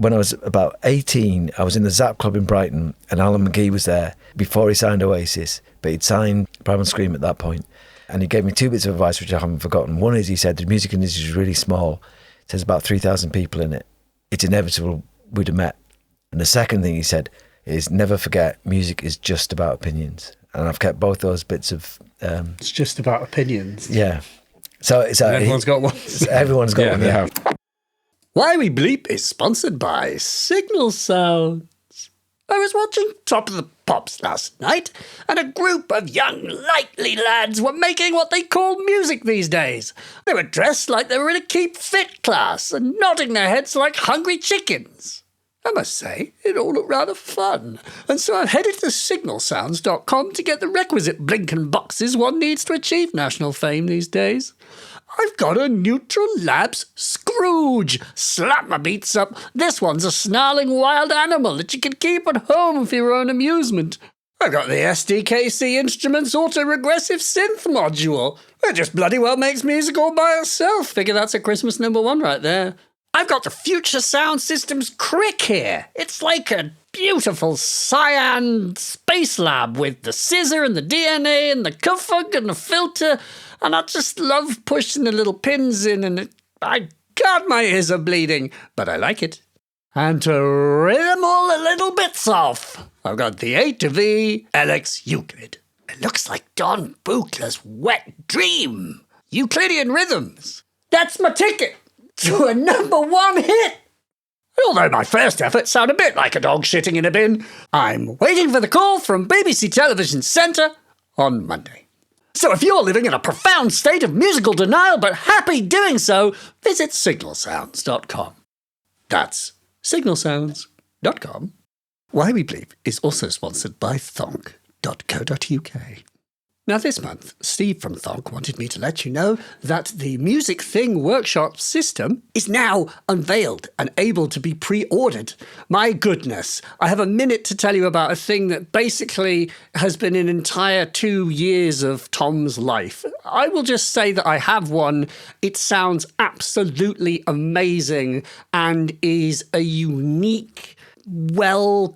when I was about 18, I was in the Zap Club in Brighton, and Alan McGee was there before he signed Oasis, but he'd signed Primal Scream at that point. And he gave me 2 bits of advice, which I haven't forgotten. One is, he said, the music industry is really small. There's about 3,000 people in it. It's inevitable we'd have met. And the second thing he said is, never forget, music is just about opinions. And I've kept both those bits of... it's just about opinions. Yeah. So everyone's got one. Everyone's got one, yeah. Why We Bleep is sponsored by Signal Sounds. I was watching Top of the Pops last night, and a group of young, likely lads were making what they call music these days. They were dressed like they were in a Keep Fit class and nodding their heads like hungry chickens. I must say, it all looked rather fun, and so I've headed to signalsounds.com to get the requisite blinking boxes one needs to achieve national fame these days. I've got a Neutral Labs Scrooge. Slap my beats up. This one's a snarling wild animal that you can keep at home for your own amusement. I've got the SDKC Instruments Auto-Regressive Synth module. It just bloody well makes music all by itself. Figure that's a Christmas #1 right there. I've got the Future Sound Systems Crick here. It's like a beautiful cyan space lab with the scissor and the DNA and the cuffug and the filter. And I just love pushing the little pins in, and God, my ears are bleeding, but I like it. And to rid them all the little bits off, I've got the A to V LX Euclid. It looks like Don Buchler's wet dream. Euclidean rhythms. That's my ticket to a #1 hit. Although my first efforts sound a bit like a dog shitting in a bin, I'm waiting for the call from BBC Television Centre on Monday. So if you're living in a profound state of musical denial but happy doing so, visit signalsounds.com. That's signalsounds.com. Why We Bleep is also sponsored by thonk.co.uk. Now this month, Steve from Thonk wanted me to let you know that the Music Thing workshop system is now unveiled and able to be pre-ordered. My goodness, I have a minute to tell you about a thing that basically has been an entire 2 years of Tom's life. I will just say that I have one. It sounds absolutely amazing and is a unique,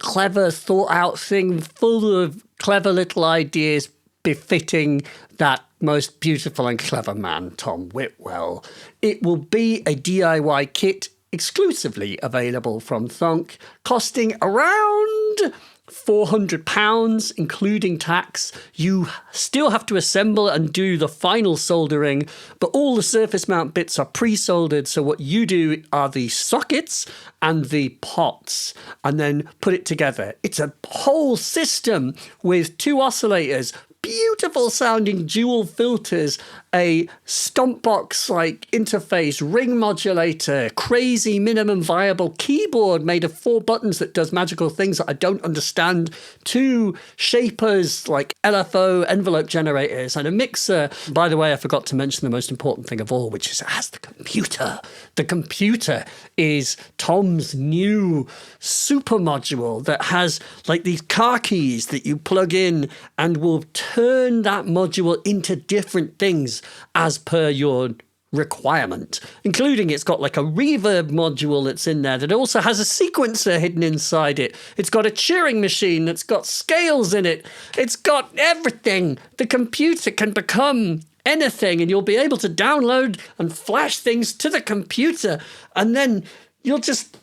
clever, thought-out thing full of clever little ideas befitting that most beautiful and clever man, Tom Whitwell. It will be a DIY kit exclusively available from Thonk, costing around £400, including tax. You still have to assemble and do the final soldering, but all the surface mount bits are pre-soldered, so what you do are the sockets and the pots, and then put it together. It's a whole system with 2 oscillators, beautiful sounding dual filters, a Stompbox-like interface, ring modulator, crazy minimum viable keyboard made of 4 buttons that does magical things that I don't understand, 2 shapers like LFO envelope generators, and a mixer. By the way, I forgot to mention the most important thing of all, which is it has the computer. The computer is Tom's new super module that has like these car keys that you plug in and will turn that module into different things as per your requirement, including it's got like a reverb module that's in there that also has a sequencer hidden inside it. It's got a cheering machine that's got scales in it. It's got everything. The computer can become anything, and you'll be able to download and flash things to the computer, and then it'll just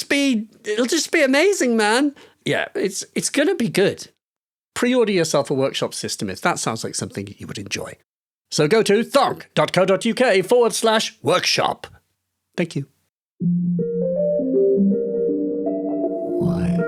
be amazing, man. Yeah, it's going to be good. Pre-order yourself a workshop system if that sounds like something you would enjoy. So go to thonk.co.uk/workshop. Thank you. Why?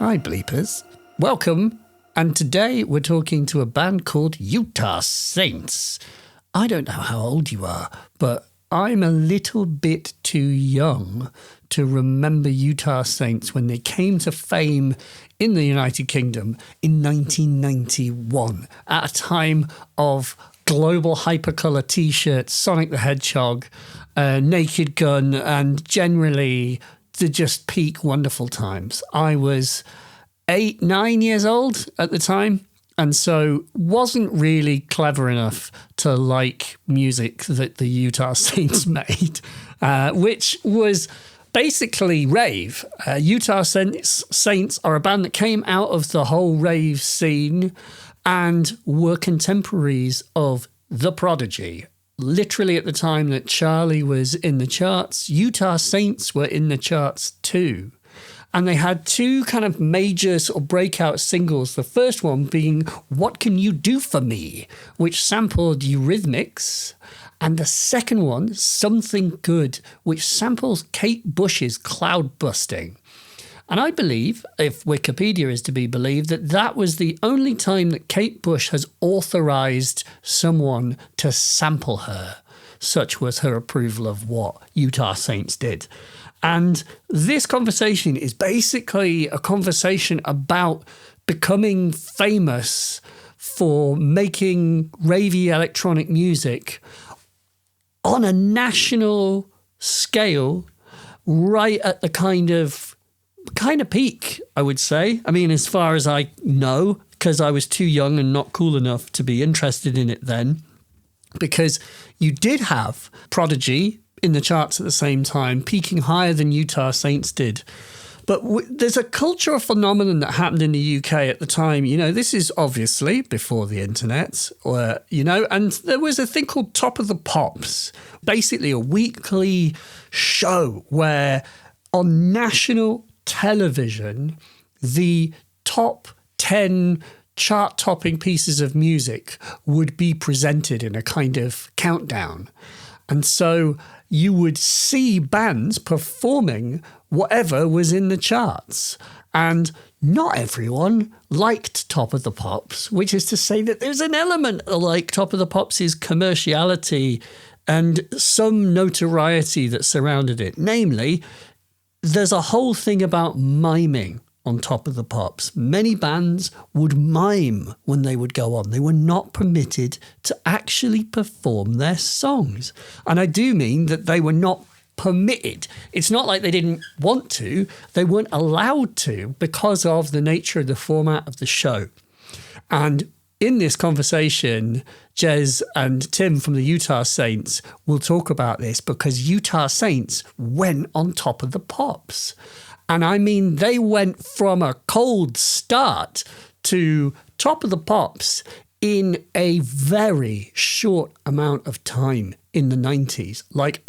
Hi, Bleepers. Welcome. And today we're talking to a band called Utah Saints. I don't know how old you are, but I'm a little bit too young to remember Utah Saints when they came to fame in the United Kingdom in 1991 at a time of global hypercolor t-shirts, Sonic the Hedgehog, Naked Gun, and generally the just peak wonderful times. I was 8, 9 years old at the time, and so wasn't really clever enough to like music that the Utah Saints made, which was basically rave. Utah Saints are a band that came out of the whole rave scene and were contemporaries of The Prodigy. Literally at the time that Charlie was in the charts, Utah Saints were in the charts too. And they had two kind of major sort of breakout singles. The first one being What Can You Do For Me, which sampled Eurythmics. And the second one, Something Good, which samples Kate Bush's Cloud Busting. And I believe, if Wikipedia is to be believed, that that was the only time that Kate Bush has authorized someone to sample her. Such was her approval of what Utah Saints did. And this conversation is basically a conversation about becoming famous for making ravey electronic music on a national scale, right at the kind of peak, I would say. I mean, as far as I know, because I was too young and not cool enough to be interested in it then, because you did have Prodigy in the charts at the same time, peaking higher than Utah Saints did. But there's a cultural phenomenon that happened in the UK at the time. You know, this is obviously before the internet, or, you know, and there was a thing called Top of the Pops, basically a weekly show where on national television, the top 10 chart-topping pieces of music would be presented in a kind of countdown. And so you would see bands performing whatever was in the charts. And not everyone liked Top of the Pops, which is to say that there's an element like Top of the Pops' commerciality and some notoriety that surrounded it. Namely, there's a whole thing about miming on Top of the Pops. Many bands would mime when they would go on. They were not permitted to actually perform their songs. And I do mean that they were not permitted. It's not like they didn't want to. They weren't allowed to because of the nature of the format of the show. And in this conversation, Jez and Tim from the Utah Saints will talk about this because Utah Saints went on Top of the Pops. And I mean, they went from a cold start to Top of the Pops in a very short amount of time in the 90s. Like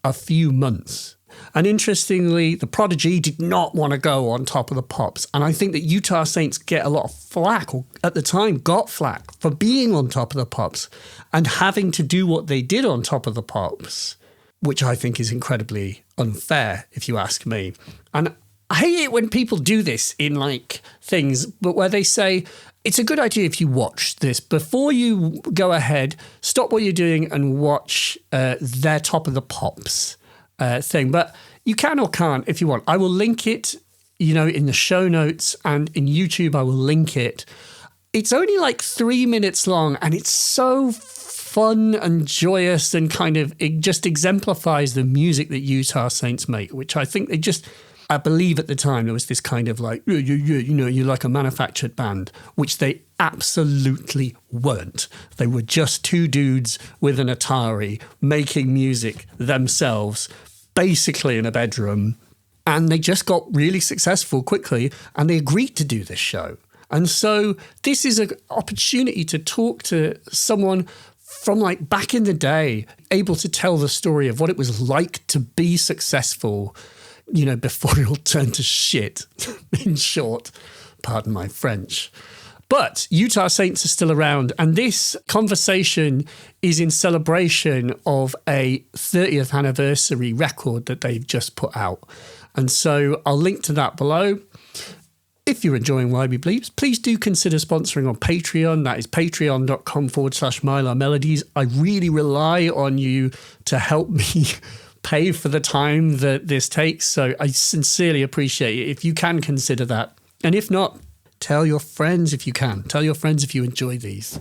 a few months. And interestingly, the Prodigy did not want to go on Top of the Pops. And I think that Utah Saints get a lot of flack, or at the time got flack, for being on Top of the Pops and having to do what they did on Top of the Pops, which I think is incredibly unfair, if you ask me. And I hate it when people do this in like things, but where they say, it's a good idea if you watch this. Before you go ahead, stop what you're doing and watch their Top of the Pops thing. But you can or can't if you want. I will link it, in the show notes, and in YouTube I will link it. It's only like 3 minutes long, and it's so fun and joyous, and it just exemplifies the music that Utah Saints make, which I think I believe at the time there was this kind of like, you're like a manufactured band, which they absolutely weren't. They were just two dudes with an Atari making music themselves, basically in a bedroom. And they just got really successful quickly, and they agreed to do this show. And so this is an opportunity to talk to someone from like back in the day, able to tell the story of what it was like to be successful, before it all turned to shit, in short. Pardon my French. But Utah Saints are still around, and this conversation is in celebration of a 30th anniversary record that they've just put out. And so I'll link to that below. If you're enjoying Why We Bleeps, please do consider sponsoring on Patreon. That is patreon.com/MylarMelodies. I really rely on you to help me pay for the time that this takes. So I sincerely appreciate it if you can consider that. And if not, tell your friends if you can. Tell your friends if you enjoy these.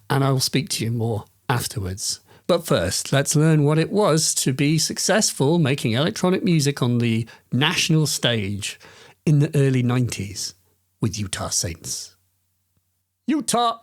And I will speak to you more afterwards. But first, let's learn what it was to be successful making electronic music on the national stage in the early 90s with Utah Saints. Utah!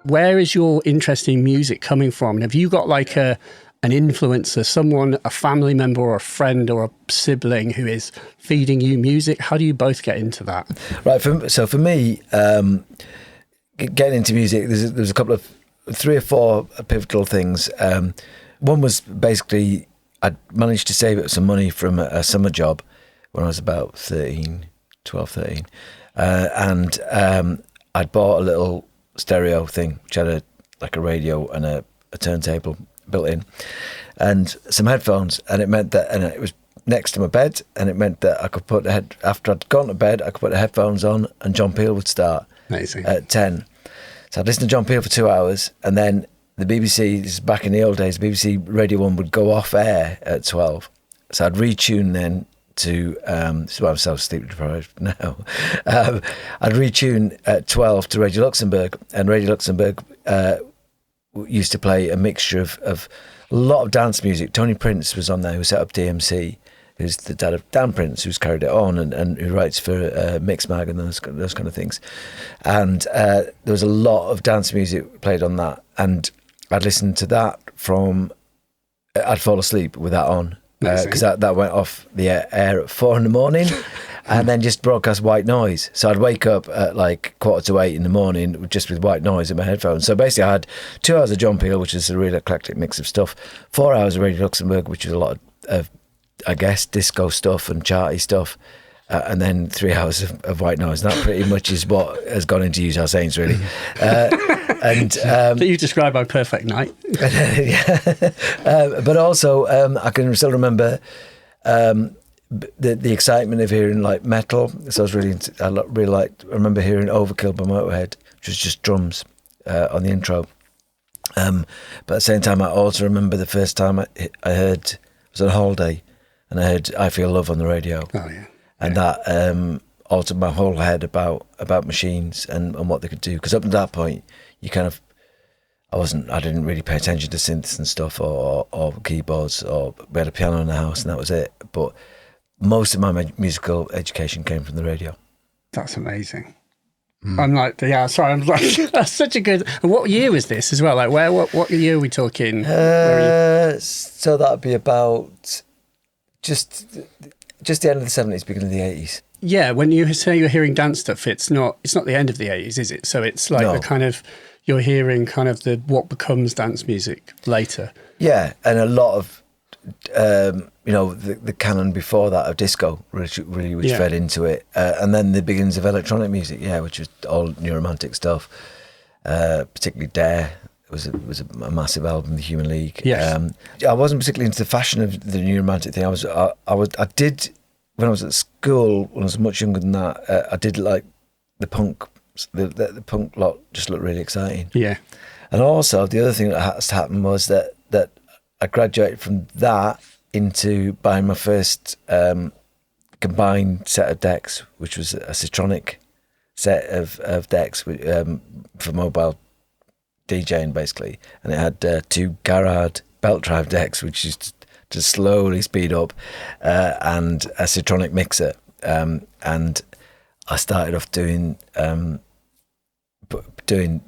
Where is your interest in music coming from? And have you got like an influencer, someone, a family member or a friend or a sibling who is feeding you music? How do you both get into that? Right. So for me, getting into music, there's a couple of 3 or 4 pivotal things. One was basically I managed to save up some money from a summer job when I was about 12, 13. And I'd bought a little stereo thing which had a radio and a turntable built in and some headphones, and it meant that, and it was next to my bed, and it meant that I could put after I'd gone to bed I could put the headphones on and John Peel would start. Amazing. At 10. So I'd listen to John Peel for 2 hours, and then the BBC, this is back in the old days, BBC Radio 1 would go off air at 12, so I'd retune then to this is why I'm so sleep deprived now. I'd retune at 12 to Radio Luxembourg, and Radio Luxembourg used to play a mixture of a lot of dance music. Tony Prince was on there, who set up DMC, who's the dad of Dan Prince, who's carried it on and who writes for Mixmag and those kind of things. And there was a lot of dance music played on that, and I'd listen to that I'd fall asleep with that on. Because that went off the air at 4 a.m. and then just broadcast white noise. So I'd wake up at like 7:45 in the morning just with white noise in my headphones. So basically I had 2 hours of John Peel, which is a really eclectic mix of stuff, 4 hours of Radio Luxembourg, which was a lot of I guess, disco stuff and charty stuff, and then 3 hours of white noise. And that pretty much is what has gone into Utah Saints, really. That you described my perfect night. But also, I can still remember the excitement of hearing like metal. So I remember hearing Overkill by Motorhead, which was just drums on the intro. But at the same time, I also remember the first time I heard, I was on holiday, and I heard I Feel Love on the radio. Oh, yeah. And that altered my whole head about machines and what they could do. Because up to that point, I didn't really pay attention to synths and stuff or keyboards, or we had a piano in the house and that was it. But most of my musical education came from the radio. That's amazing. I'm like, that's such a good. And what year was this as well? Like, what year are we talking? So that'd be about just the end of the 70s, beginning of the 80s. Yeah, when you say you're hearing dance stuff, it's not the end of the 80s, is it? So it's like the kind of, you're hearing kind of what becomes dance music later. Yeah, and a lot of the canon before that of disco, which fed into it, and then the beginnings of electronic music, which was all new romantic stuff, particularly Dare. It was a massive album, The Human League. Yes. I wasn't particularly into the fashion of the new romantic thing. I did when I was at school, when I was much younger than that. I did like the punk. The punk lot just looked really exciting. Yeah. And also the other thing that has to happen was that I graduated from that into buying my first combined set of decks, which was a Citronic set of decks for mobile DJing, basically. And it had 2 Garrard belt drive decks, which is to slowly speed up, and a Citronic mixer. And I started off doing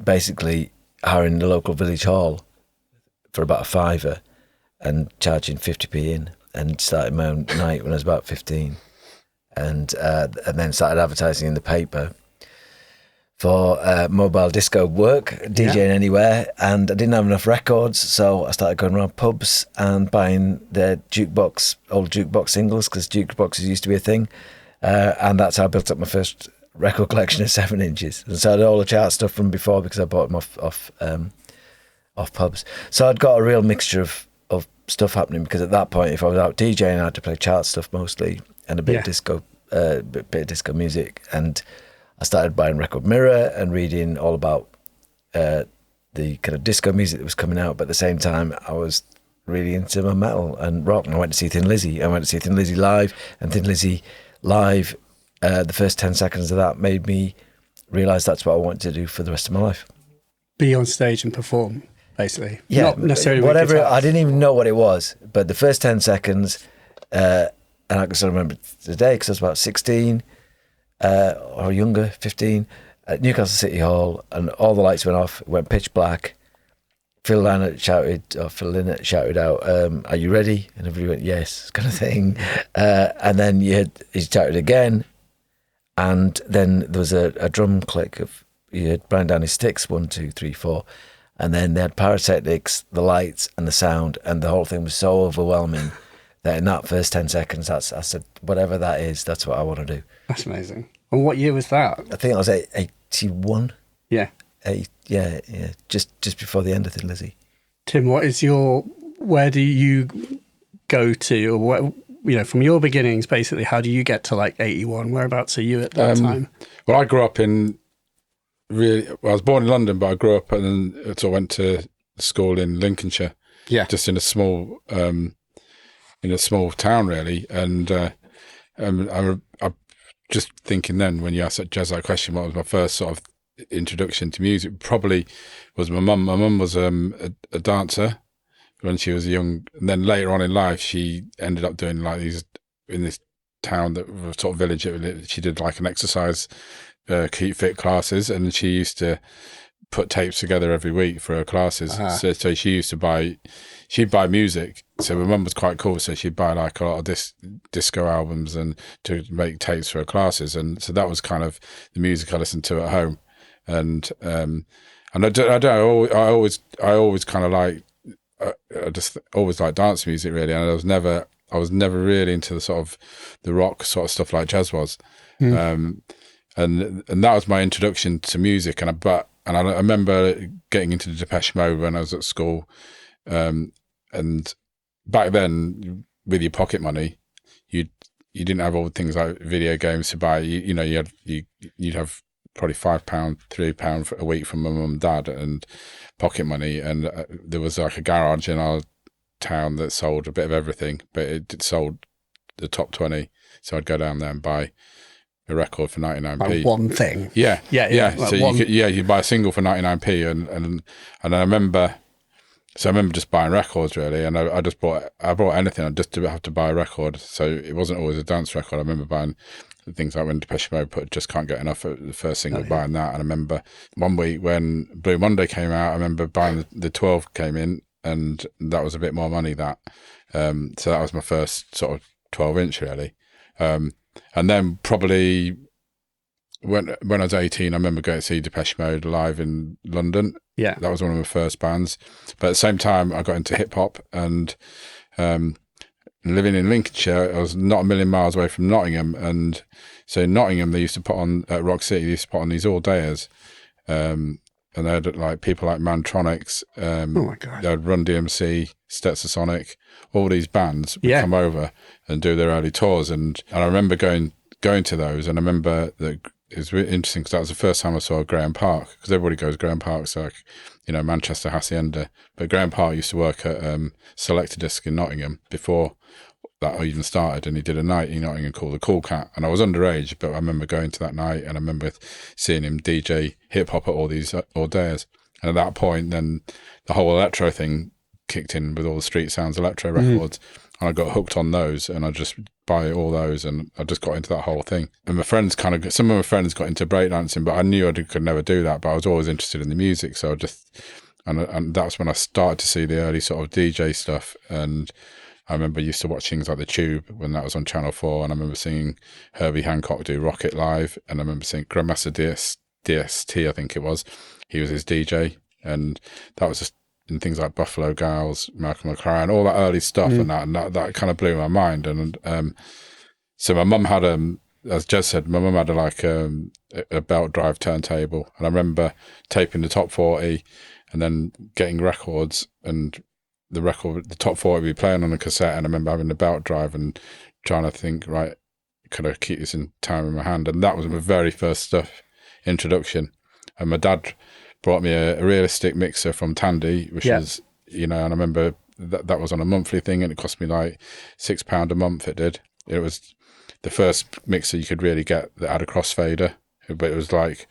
basically hiring the local village hall for about a £5 and charging 50p in, and started my own night when I was about 15, and then started advertising in the paper for mobile disco work, DJing anywhere, and I didn't have enough records, so I started going around pubs and buying the old jukebox singles, because jukeboxes used to be a thing, and that's how I built up my first record collection of 7 inches. And so I had all the chart stuff from before, because I bought them off off pubs. So I'd got a real mixture of stuff happening, because at that point, if I was out DJing, I had to play chart stuff mostly and a bit of disco, bit of disco music. And I started buying Record Mirror and reading all about the kind of disco music that was coming out. But at the same time, I was really into my metal and rock. And I went to see Thin Lizzy. I went to see Thin Lizzy live, and Thin Lizzy live, the first 10 seconds of that made me realise that's what I wanted to do for the rest of my life. Be on stage and perform, basically. Yeah, Not necessarily with whatever. guitars. I didn't even know what it was, but the first 10 seconds, and I can still remember today because I was about 16 or younger, 15, at Newcastle City Hall, and all the lights went off. It went pitch black. Phil Lynott shouted out, "Are you ready?" And everybody went, "Yes," kind of thing. And then he shouted again, and then there was a drum click of, you had Brian Downey's sticks, 1, 2, 3, 4, and then they had pyrotechnics, the lights, and the sound, and the whole thing was so overwhelming that in that first 10 seconds, I said, whatever that is, that's what I want to do. That's amazing. And what year was that? I think I was 81. Yeah. Yeah, just before the end of Thin Lizzy. Tim, where do you go to, or what, from your beginnings, basically, how do you get to like 81? Whereabouts are you at that time? Well, I grew up I was born in London, but I grew up and then I went to school in Lincolnshire. Yeah. Just in a small town, really. And I'm just thinking then, when you asked Jazz that question, what was my first sort of introduction to music? Probably was my mum. My mum was a dancer when she was young, and then later on in life, she ended up doing like these in this town that was sort of village. She did like an exercise keep fit classes, and she used to put tapes together every week for her classes. So she used to she'd buy music. So my mum was quite cool. So she'd buy like a lot of disco albums and to make tapes for her classes. And so that was kind of the music I listened to at home. And I always kind of like, I just always liked dance music, really. And I was never really into the sort of the rock sort of stuff like jazz was. And that was my introduction to music. And I remember getting into the Depeche Mode when I was at school. And back then, with your pocket money, you didn't have all the things like video games to buy. You'd have probably £5, £3 for a week from my mum and dad and pocket money. And there was like a garage in our town that sold a bit of everything, but it sold the top 20. So I'd go down there and buy a record for 99p. Like one thing. Yeah. Like so you buy a single for 99p, and I remember just buying records, really, and I bought anything. I just didn't have to buy a record, so it wasn't always a dance record. I remember buying things like when Depeche Mode put Just Can't Get Enough, the first single, buying that. And I remember one week when Blue Monday came out, I remember buying the 12 came in, and that was a bit more money, that. So that was my first sort of 12-inch, really. And then probably when I was 18, I remember going to see Depeche Mode live in London. Yeah. That was one of my first bands. But at the same time, I got into hip-hop, and living in Lincolnshire, I was not a million miles away from Nottingham. And so in Nottingham, they used to put on, at Rock City, they used to put on these all-dayers. And they had like people like Mantronics, oh my God. They had Run DMC, Stetsasonic, all these bands would come over and do their early tours. And I remember going to those, and I remember that it was really interesting because that was the first time I saw Graham Park, because everybody goes Graham Park's like, Manchester Hacienda. But Graham Park used to work at Selector Disc in Nottingham before that even started, and he did a night in Nottingham called the Cool Cat. And I was underage, but I remember going to that night, and I remember seeing him DJ hip-hop at all these all-dayers. And at that point, then the whole electro thing kicked in with all the Street Sounds electro records. And I got hooked on those, and I just buy all those, and I just got into that whole thing. And some of my friends got into breakdancing, but I knew I could never do that, but I was always interested in the music. So and that's when I started to see the early sort of DJ stuff. And I remember I used to watch things like The Tube when that was on Channel 4, and I remember seeing Herbie Hancock do Rocket live, and I remember seeing Grandmaster DST, I think it was. He was his DJ, and that was just in things like Buffalo Gals, Malcolm McLaren, all that early stuff, and that kind of blew my mind. And so my mum had as Jez said, my mum had a belt drive turntable, and I remember taping the top 40 and then getting records, and the top 40 would be playing on a cassette, and I remember having the belt drive and trying to think, right, could I keep this in time in my hand? And that was my very first stuff introduction. And my dad brought me a realistic mixer from Tandy, which was, and I remember that was on a monthly thing, and it cost me like £6 a month. It did. It was the first mixer you could really get that had a crossfader, but it was like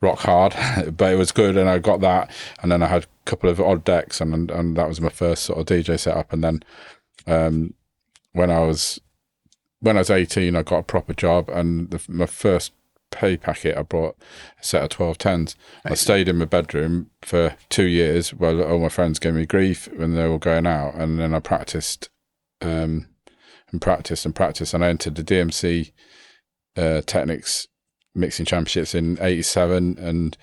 rock hard, but it was good. And I got that, and then I had a couple of odd decks, and that was my first sort of DJ setup. And then when I was 18, I got a proper job, and my first pay packet, I bought a set of 1210s. I stayed in my bedroom for 2 years while all my friends gave me grief when they were going out, and then I practiced and practiced, and I entered the DMC Technics mixing championships in '87, and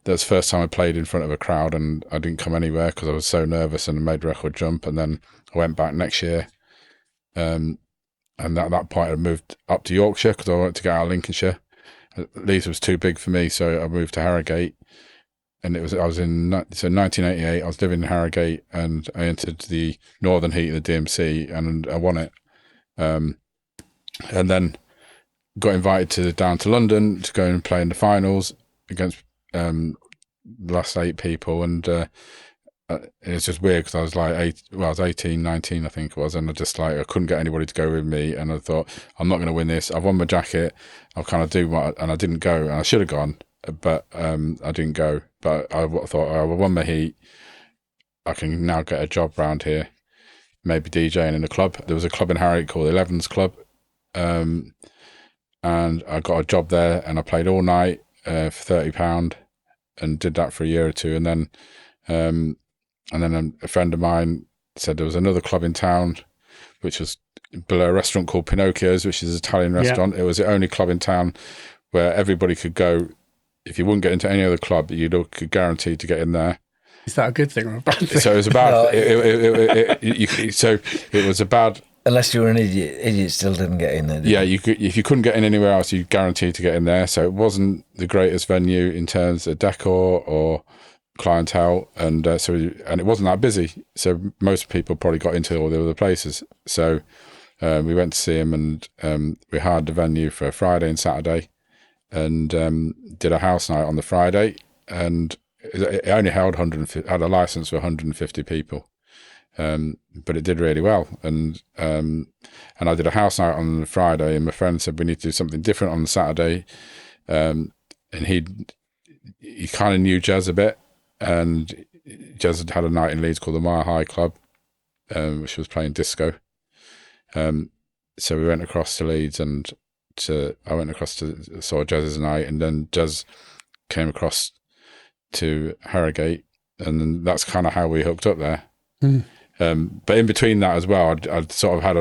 that was the first time I played in front of a crowd, and I didn't come anywhere because I was so nervous, and I made record jump. And then I went back next year, and at that point I moved up to Yorkshire because I wanted to get out of Lincolnshire. Leeds was too big for me, so I moved to Harrogate, and I was in 1988. I was living in Harrogate, and I entered the Northern Heat of the DMC, and I won it. And then got invited down to London to go and play in the finals against the last 8 people, and it's just weird because I was like I was 18, 19, I think it was, and I couldn't get anybody to go with me, and I thought, I'm not going to win this. I've won my jacket. I'll kind of do and I didn't go, and I should have gone, but I didn't go. But I thought, I won my heat. I can now get a job round here, maybe DJing in a club. There was a club in Harrogate called 11's Club, and I got a job there, and I played all night for £30, and did that for a year or two, and then a friend of mine said there was another club in town, which was below a restaurant called Pinocchio's, which is an Italian restaurant. It was the only club in town where everybody could go. If you wouldn't get into any other club, you could guarantee to get in there. Is that a good thing or a bad thing? So it was a bad. It was a bad. Unless you were an idiot, idiots still didn't get in there. Yeah, you could. If you couldn't get in anywhere else, you guaranteed to get in there. So it wasn't the greatest venue in terms of decor or clientele, and it wasn't that busy. So most people probably got into all the other places. So we went to see him, and we hired the venue for Friday and Saturday, and did a house night on the Friday, and it only held had a license for 150 people. But it did really well, and I did a house night on the Friday, and my friend said we need to do something different on the Saturday, and he kind of knew Jez a bit, and Jez had a night in Leeds called the Mile High Club, which was playing disco. So we went across to Leeds, and I went across to saw Jez's night, and then Jez came across to Harrogate, and then that's kind of how we hooked up there. But in between that as well, I'd sort of had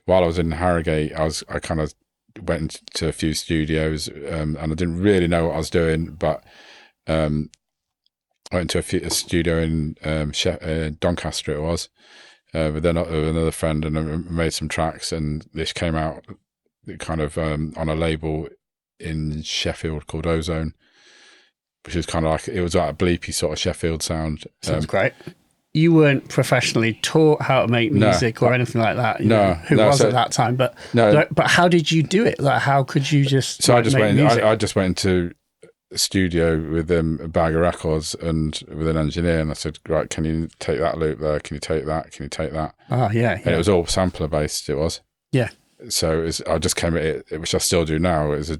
while I was in Harrogate, I kind of went to a few studios, and I didn't really know what I was doing, but I went to a studio in Doncaster it was, with another friend, and I made some tracks, and this came out kind of on a label in Sheffield called Ozone, which is kind of like, it was like a bleepy sort of Sheffield sound. Sounds great. You weren't professionally taught how to make music or anything like that. Who was at that time? But how did you do it? Like, how could you just? So I just went into a studio with a bag of records and with an engineer, and I said, right, can you take that loop there? Can you take that? Can you take that? Oh yeah. And it was all sampler based. It was. Yeah. So I just came at it, which I still do now, as a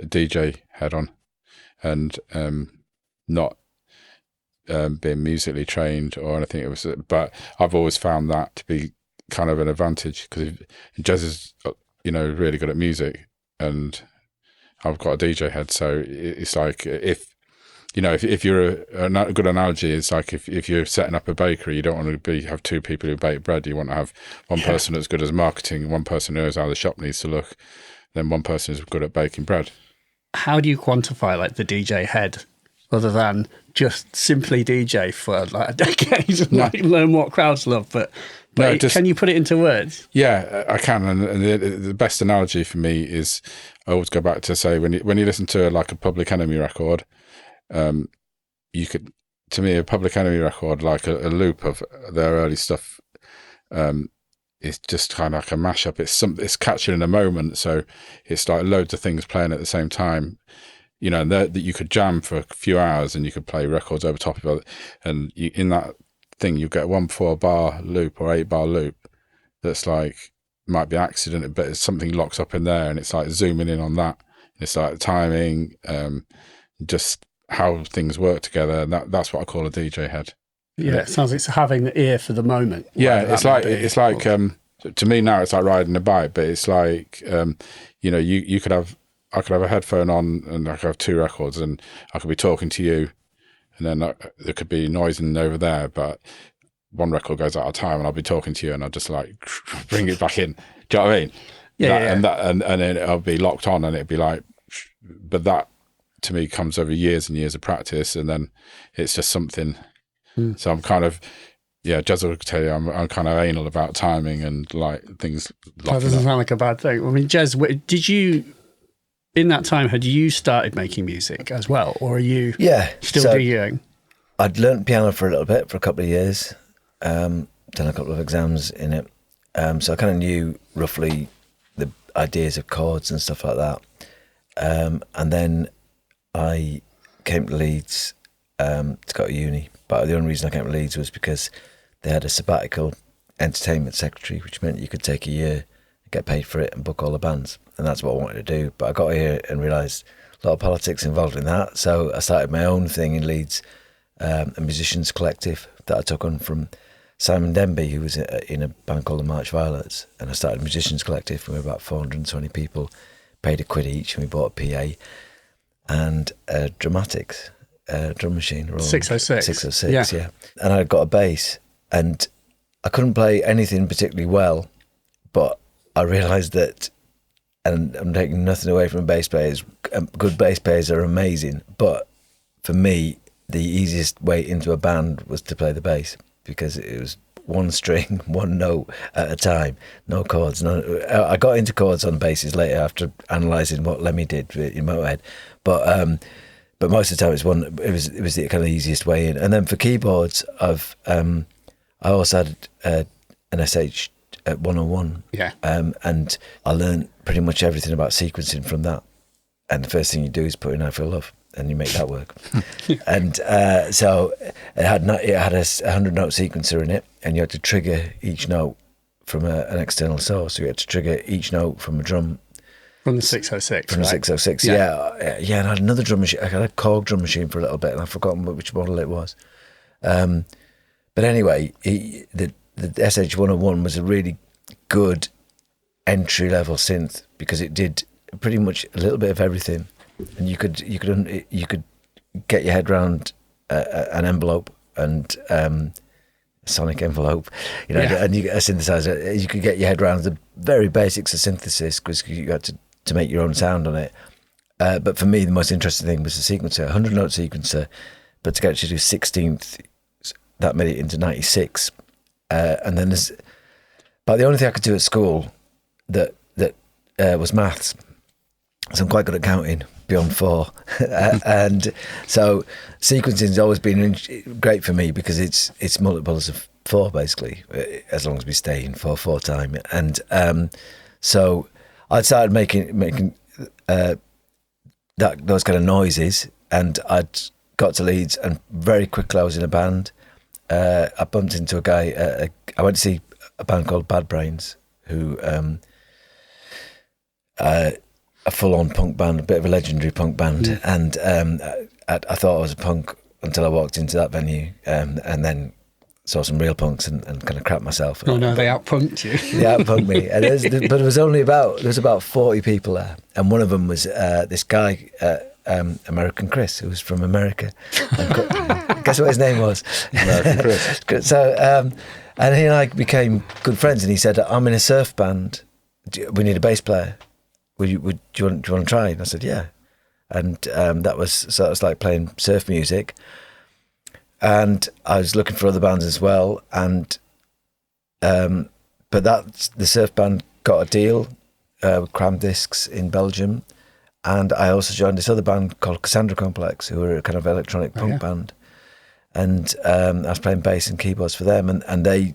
DJ head on, and not being musically trained or anything. It was, but I've always found that to be kind of an advantage, because Jez is, really good at music, and I've got a DJ head. So it's like, if you're a good analogy, it's like if you're setting up a bakery, you don't want to have 2 people who bake bread. You want to have one person that's good as marketing, one person who knows how the shop needs to look, then one person who's good at baking bread. How do you quantify like the DJ head? other than just simply DJ for like a decade and like learn what crowds love? But can you put it into words? Yeah, I can. And the best analogy for me is I always go back to say when you listen to like a Public Enemy record, you could, to me, a Public Enemy record, like a loop of their early stuff, is just kind of like a mashup. It's catching in a moment, so it's like loads of things playing at the same time. You know, that you could jam for a few hours and you could play records over top of it. And in that thing, you get 1 4-bar loop or 8-bar loop that's like, might be accident, but it's something locks up in there and it's like zooming in on that. It's like timing, just how things work together. And that's what I call a DJ head. Yeah, it sounds like it's having the ear for the moment. Yeah, it's like to me now it's like riding a bike, but it's like, you know, I could have a headphone on and I could have 2 records and I could be talking to you and then there could be noising over there, but one record goes out of time and I'll be talking to you and I'll just like bring it back in. Do you know what I mean? Yeah. And then I'll be locked on and it'd be like, but that to me comes over years and years of practice and then it's just something. So I'm kind of, Jez will tell you, I'm kind of anal about timing and like things. That doesn't sound like a bad thing. I mean, Jez, did you, in that time, had you started making music as well, or are you still DJing? I'd learnt piano for a little bit, for a couple of years, done a couple of exams in it. So I kind of knew roughly the ideas of chords and stuff like that. And then I came to Leeds to go to uni. But the only reason I came to Leeds was because they had a sabbatical entertainment secretary, which meant you could take a year, get paid for it and book all the bands. And that's what I wanted to do. But I got here and realised a lot of politics involved in that. So I started my own thing in Leeds, a musicians collective that I took on from Simon Denby, who was in a band called the March Violets. And I started a musicians collective. We were about 420 people, paid £1 each, and we bought a PA and dramatics. Drum machine. 606. 606, yeah. And I got a bass and I couldn't play anything particularly well, but I realised that, and I'm taking nothing away from bass players, good bass players are amazing, but for me, the easiest way into a band was to play the bass because it was one string, one note at a time, no chords. I got into chords on basses later after analysing what Lemmy did in Motorhead, but most of the time it was the kind of easiest way in. And then for keyboards, I also had an SH at 101. Yeah. And I learned pretty much everything about sequencing from that. And the first thing you do is put in I Feel Love and you make that work. And so it had a 100-note sequencer in it, and you had to trigger each note from an external source. So you had to trigger each note from a drum. From the 606, From the 606, yeah. And I had another drum machine. I had a Korg drum machine for a little bit, and I've forgotten which model it was. But anyway, the SH101 was a really good entry-level synth because it did pretty much a little bit of everything, and you could get your head around an envelope and a sonic envelope, you know, and you get a synthesizer. You could get your head around the very basics of synthesis because you had to make your own sound on it. But for me, the most interesting thing was the sequencer, 100-note sequencer, but to get to do 16th, that made it into 96. And then there's about the only thing I could do at school that was maths. So I'm quite good at counting beyond 4. And so sequencing has always been great for me because it's multiples of 4 basically, as long as we stay in 4/4 time. And so I started making those kind of noises, and I'd got to Leeds and very quickly I was in a band. I bumped into a guy, I went to see a band called Bad Brains, who a full-on punk band, a bit of a legendary punk band, and I thought I was a punk until I walked into that venue, and then saw some real punks and kind of crapped myself. Oh no, they outpunked you. They outpunked me, and but there was about 40 people there, and one of them was this guy, American Chris, who was from America. And guess what his name was? American Chris. So, and he and I became good friends, and he said, "I'm in a surf band. We need a bass player. Do you want to try?" And I said, "Yeah." and that was like playing surf music. And I was looking for other bands as well, and but the surf band got a deal with Cram Discs in Belgium, and I also joined this other band called Cassandra Complex, who were a kind of electronic punk band, and I was playing bass and keyboards for them, and they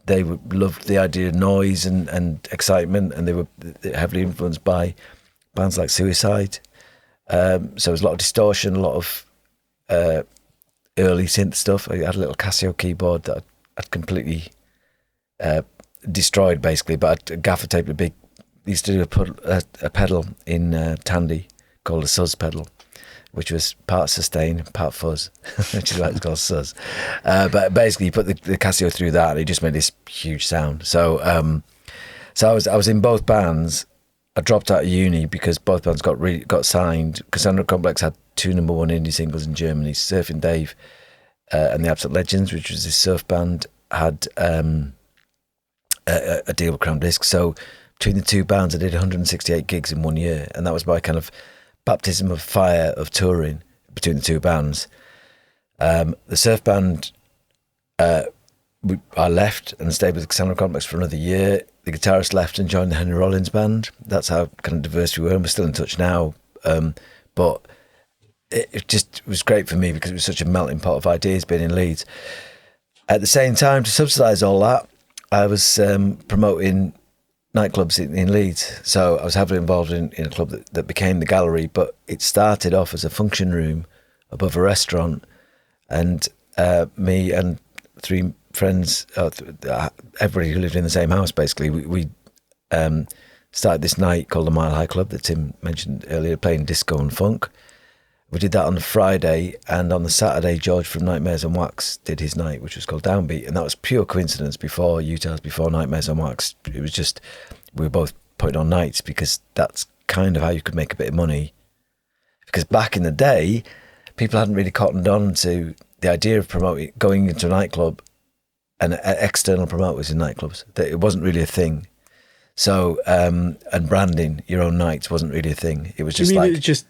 loved the idea of noise and excitement, and they were heavily influenced by bands like Suicide. So it was a lot of distortion, a lot of early synth stuff. I had a little Casio keyboard that I'd completely destroyed, basically, but I'd gaffer taped a big. Used to do a pedal in Tandy called a Suzz pedal, which was part sustain, part fuzz, which is why it's called Suzz. But basically, you put the Casio through that, and it just made this huge sound. So I was in both bands. I dropped out of uni because both bands got signed. Cassandra Complex had 2 #1 indie singles in Germany. Surfing Dave and the Absolute Legends, which was his surf band, had a deal with Crown Disc. So between the two bands, I did 168 gigs in 1 year, and that was my kind of baptism of fire of touring between the two bands. The surf band, I left and stayed with the Cassandra Complex for another year. The guitarist left and joined the Henry Rollins band. That's how kind of diverse we were, and we're still in touch now. But it just was great for me because it was such a melting pot of ideas being in Leeds. At the same time, to subsidise all that, I was promoting nightclubs in Leeds. So I was heavily involved in a club that became the Gallery, but it started off as a function room above a restaurant. And me and 3 friends, everybody who lived in the same house, basically, we started this night called the Mile High Club that Tim mentioned earlier, playing disco and funk. We did that on the Friday, and on the Saturday, George from Nightmares on Wax did his night, which was called Downbeat, and that was pure coincidence before U-Tales, before Nightmares on Wax. It was just, we were both putting on nights because that's kind of how you could make a bit of money. Because back in the day, people hadn't really cottoned on to the idea of going into a nightclub and external promoters in nightclubs. That it wasn't really a thing. So, and branding your own nights wasn't really a thing. It was just like... just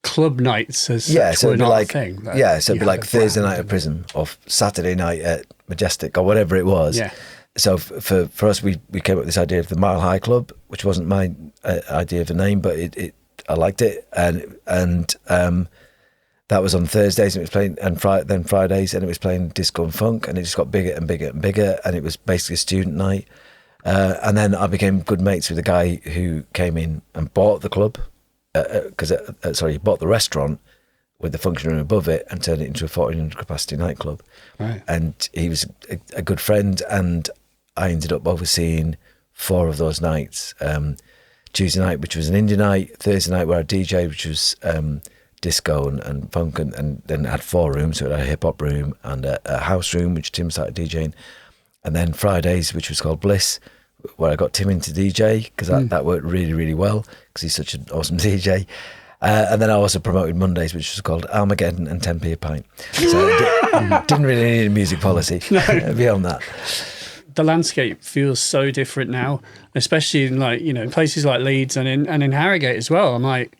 club nights as yeah, such so were it'd be not like, a thing. Yeah, so it'd be like Thursday night at at Prism or Saturday night at Majestic or whatever it was. Yeah. So for us, we came up with this idea of the Mile High Club, which wasn't my idea of a name, but I liked it, and that was on Thursdays, and it was playing, and then Fridays, and it was playing disco and funk, and it just got bigger and bigger and bigger, and it was basically a student night. And then I became good mates with a guy who came in and bought the club, he bought the restaurant with the function room above it and turned it into a 1,400 capacity nightclub. Right. And he was a good friend, and I ended up overseeing 4 of those nights. Tuesday night, which was an indie night, Thursday night where I DJed, which was disco and funk, and then had 4 rooms, so it had a hip-hop room and a house room, which Tim started DJing, and then Fridays, which was called Bliss, where I got Tim into DJ, because that worked really, really well, because he's such an awesome DJ. And then I also promoted Mondays, which was called Armageddon and 10p a pint. So I didn't really need a music policy beyond that. The landscape feels so different now, especially in places like Leeds and in Harrogate as well. I'm like,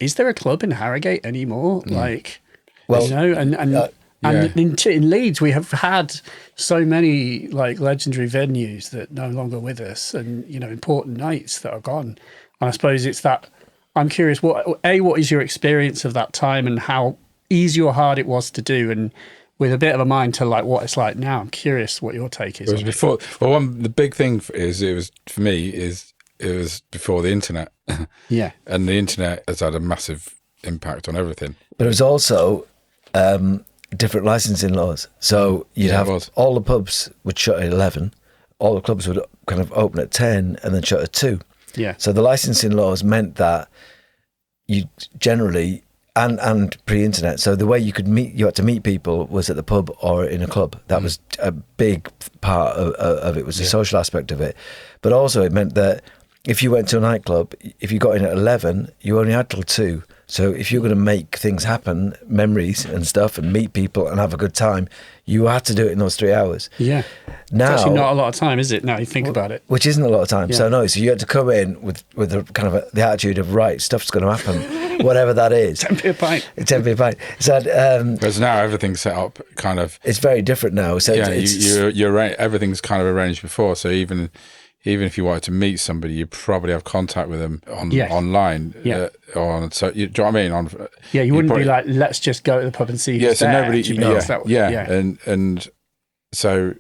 is there a club in Harrogate anymore? In Leeds we have had so many legendary venues that no longer with us, and important nights that are gone. And I suppose it's that. I'm curious, what is your experience of that time, and how easy or hard it was to do, and with a bit of a mind to what it's like now. I'm curious what your take is. It was before. Well, the big thing for me is it was before the internet. Yeah, and the internet has had a massive impact on everything. But it was also different licensing laws. So you'd have all the pubs would shut at 11, all the clubs would kind of open at 10 and then shut at 2. Yeah. So the licensing laws meant that you generally, and pre-internet, so the way you had to meet people was at the pub or in a club. That was a big part of it, was the social aspect of it. But also it meant that if you went to a nightclub, if you got in at 11, you only had till 2. So if you're going to make things happen, memories and stuff, and meet people and have a good time, you had to do it in those 3 hours. Yeah. Now, It's actually not a lot of time, is it? Now you think about it. which isn't a lot of time. Yeah. So no, so you had to come in with the kind of the attitude of, right, stuff's going to happen, whatever that is. 10p a pint. 10p a pint. So Whereas now everything's set up kind of. it's very different now. So Yeah, it's, everything's kind of arranged before. So even if you wanted to meet somebody, you probably have contact with them online. Yeah. So you, do you know what I mean? You wouldn't probably, be like, let's just go to the pub and see who's so there. nobody. Do you mean it's that way? And so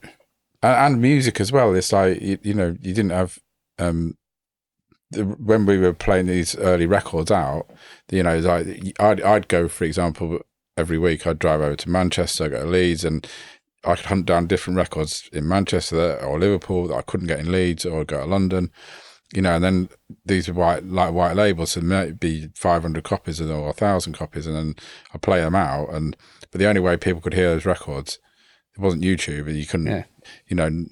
and music as well. It's like you didn't have when we were playing these early records out. Like I'd go, for example, every week. I'd drive over to Manchester, go to Leeds, and I could hunt down different records in Manchester or Liverpool that I couldn't get in Leeds, or go to London, and then these were white labels, so there might be 500 copies or 1,000 copies, and then I play them out. But the only way people could hear those records, it wasn't YouTube, and you couldn't,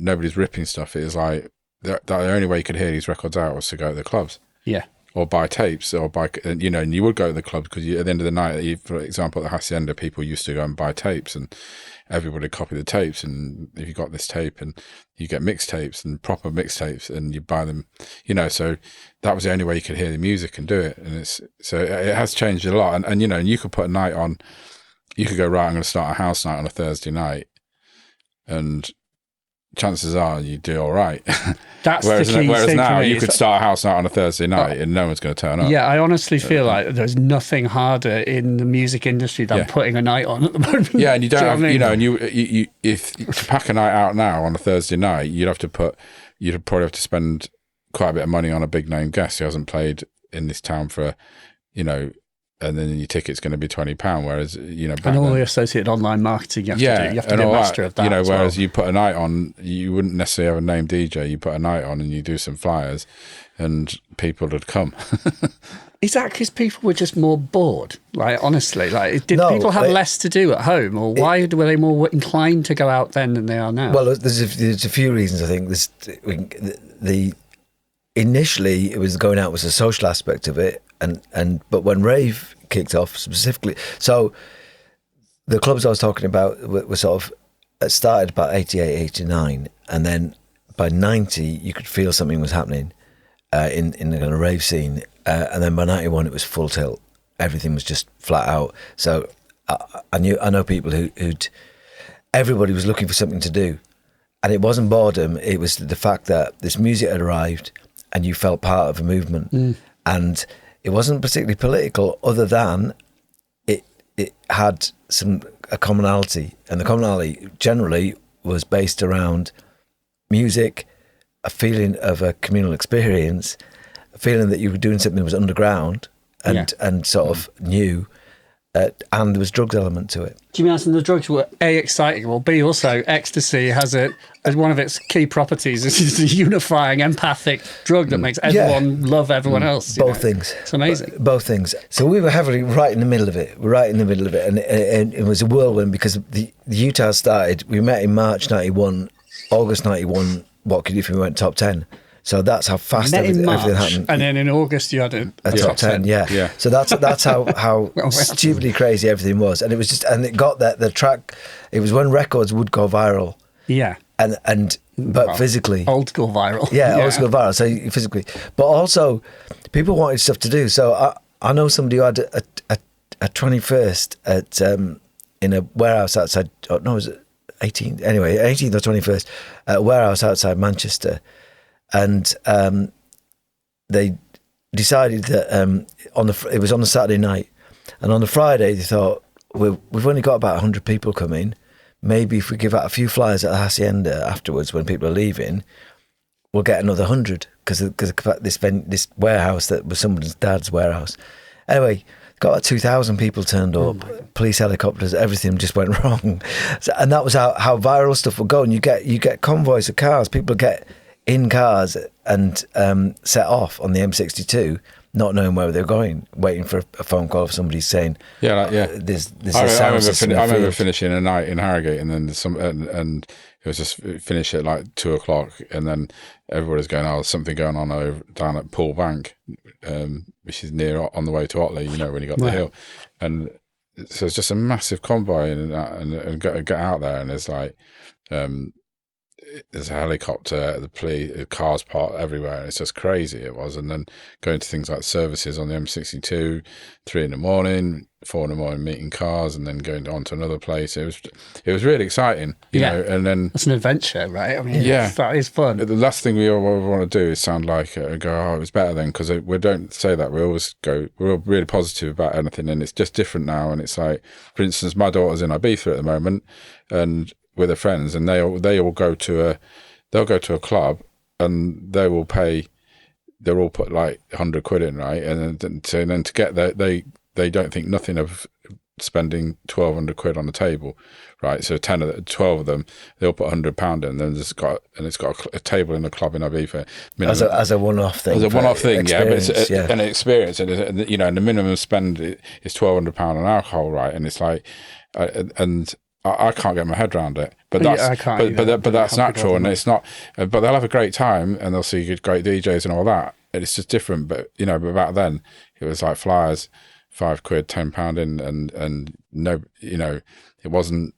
nobody's ripping stuff. It was like the only way you could hear these records out was to go to the clubs. Yeah. Or buy tapes, and you would go to the clubs because at the end of the night, for example, at the Hacienda, people used to go and buy tapes, and everybody would copy the tapes. And if you got this tape, and you get mixtapes and proper mixtapes, and you buy them, so that was the only way you could hear the music and do it. And it has changed a lot. And you could put a night on. You could go, right, I'm going to start a house night on a Thursday night, and chances are you do all right. That's whereas the key thing now for me, you could start a house night on a Thursday night and no one's going to turn up. Yeah, I honestly feel like there's nothing harder in the music industry than putting a night on at the moment. Yeah, and you don't have, know what I mean? and if to pack a night out now on a Thursday night, you'd probably have to spend quite a bit of money on a big name guest who hasn't played in this town for, and then your ticket's going to be £20. Whereas and all the associated online marketing you have to do. You have to be a master of that. Whereas you put a night on, you wouldn't necessarily have a name DJ. You put a night on and you do some flyers, and people would come. Is that because people were just more bored? Like, honestly, did people have less to do at home, or why were they more inclined to go out then than they are now? Well, there's a few reasons. I think initially it was going out was a social aspect of it, but when rave kicked off specifically, so the clubs I was talking about were sort of started about 88, 89, and then by 90 you could feel something was happening in the kind of rave scene, and then by 91 it was full tilt. Everything was just flat out. So I know people who'd everybody was looking for something to do, and it wasn't boredom. It was the fact that this music had arrived and you felt part of a movement, and it wasn't particularly political, other than it had a commonality, and the commonality generally was based around music, a feeling of a communal experience, a feeling that you were doing something that was underground and sort of new, and there was drugs element to it. Do you mean as in the drugs were A, exciting, or B, also ecstasy has as one of its key properties is a unifying empathic drug that makes everyone love everyone else. Both things. It's amazing. Both things. So we were heavily right in the middle of it. And it was a whirlwind because the Utah started, we met in March 91, August 91, what could you if we went top 10? So that's how fast everything happened. And then in August you had a top 10, yeah. So that's how stupidly crazy everything was. And it was just, and it got that the track, it was when records would go viral. Yeah. But physically. Old school viral. Yeah, old school viral. So physically. But also, people wanted stuff to do. So I know somebody who had a 21st at in a warehouse outside, it was 18th, anyway, 18th or 21st, at a warehouse outside Manchester. And they decided that it was on a Saturday night, and on the Friday they thought, we've only got about 100 people coming. Maybe if we give out a few flyers at the Hacienda afterwards when people are leaving, we'll get another 100 because this warehouse that was someone's dad's warehouse. Anyway, got about 2,000 people turned up, police helicopters, everything just went wrong. And that was how viral stuff would go. And you get convoys of cars, people get in cars and set off on the M62 not knowing where they're going, waiting for a phone call of somebody saying, there's a sound system. I remember finishing a night in Harrogate, and then and it was just finish at like 2:00, and then everybody's going, "Oh, there's something going on over down at Poole Bank," which is near on the way to Otley. When you got the hill, and so it's just a massive convoy, and get out there, and there's like. There's a helicopter, the police, cars parked everywhere. It's just crazy. It was, and then going to things like services on the M62, 3 a.m, 4 a.m, meeting cars, and then going on to another place. It was really exciting, you know. And then it's an adventure, right? I mean, that is fun. The last thing we all want to do is sound like go, "Oh, it was better then," because we don't say that. We always go, we're all really positive about anything, and it's just different now. And it's like, for instance, my daughter's in Ibiza at the moment, and with her friends, and they all go to a club, and they will pay. They'll all put like 100 quid in, right? And then to get there, they don't think nothing of spending 1,200 quid on the table, right? So 12 of them, they'll put £100 in. Then it's got a table in the club in Ibiza as a one-off thing. As a one-off thing, but it's an experience, and and the minimum spend is £1,200 on alcohol, right? And it's like, and I can't get my head around it, but that's but that's natural, and it's not. But they'll have a great time, and they'll see great DJs and all that. And it's just different. But but back then it was like flyers, £5, £10 in, and no, it wasn't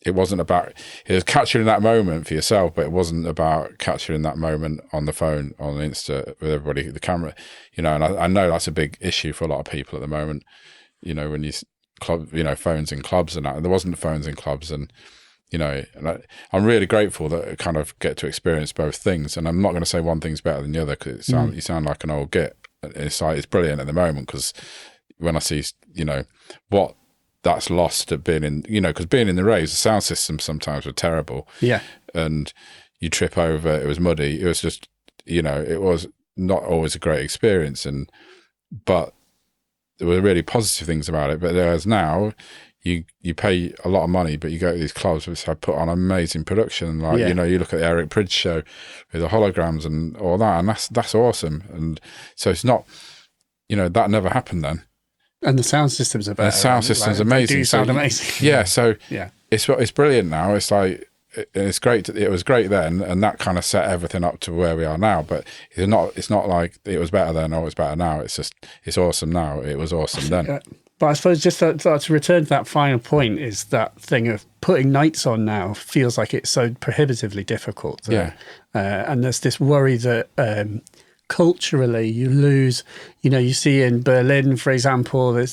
about. It was capturing that moment for yourself, but it wasn't about capturing that moment on the phone, on Insta with everybody, the camera, And I know that's a big issue for a lot of people at the moment. When you phones in clubs and that. There wasn't phones in clubs, and I'm really grateful that I kind of get to experience both things. And I'm not going to say one thing's better than the other, because you sound like an old git. It's brilliant at the moment, because when I see what that's lost at being in, because being in the raves, the sound systems sometimes were terrible. Yeah, and you trip over. It was muddy. It was just it was not always a great experience, but there were really positive things about it. But there's now, you pay a lot of money, but you go to these clubs which have put on amazing production. Like, you look at the Eric Bridge show with the holograms and all that, and that's awesome. And so it's not, that never happened then. And the sound systems are better. The sound system's amazing. They do sound amazing. Yeah. So it's brilliant now. It's like, it's great. It was great then, and that kind of set everything up to where we are now. But it's not like it was better then or it's better now. It's just, it's awesome now. It was awesome then. But I suppose just to return to that final point, is that thing of putting nights on now feels like it's so prohibitively difficult. And there's this worry that culturally you lose. You see in Berlin, for example,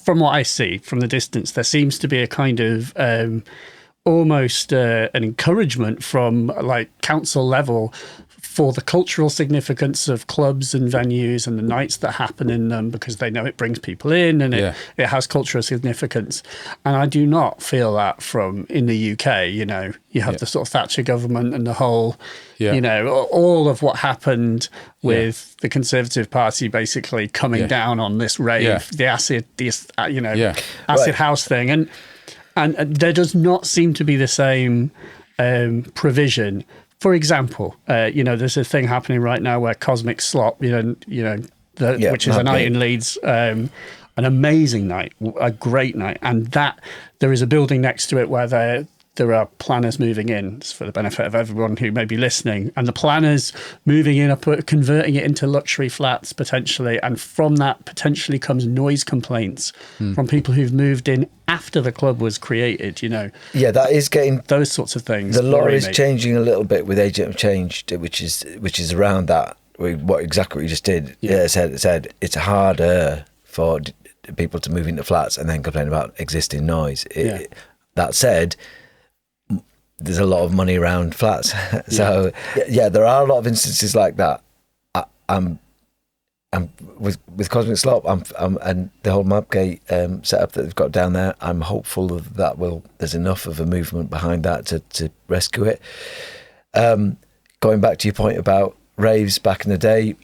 from what I see from the distance, there seems to be a kind of almost an encouragement from like council level for the cultural significance of clubs and venues and the nights that happen in them, because they know it brings people in, and it has cultural significance. And I do not feel that from in the UK. You have the sort of Thatcher government and the whole, all of what happened with the Conservative Party basically coming down on this rave, the acid house thing. And there does not seem to be the same provision. For example, there's a thing happening right now where Cosmic Slop, which is a night in Leeds, an amazing night, a great night, and that there is a building next to it where there are planners moving in. It's for the benefit of everyone who may be listening. And the planners moving in are converting it into luxury flats potentially. And from that potentially comes noise complaints from people who've moved in after the club was created, Yeah, that is getting... Those sorts of things. The law is changing a little bit with Agent of Change, which is around that, exactly what you just did. Yeah, it said it's harder for people to move into flats and then complain about existing noise. That said, there's a lot of money around flats. So there are a lot of instances like that. I'm with Cosmic Slop, and the whole Mapgate setup that they've got down there. I'm hopeful that there's enough of a movement behind that to rescue it. Going back to your point about raves back in the day,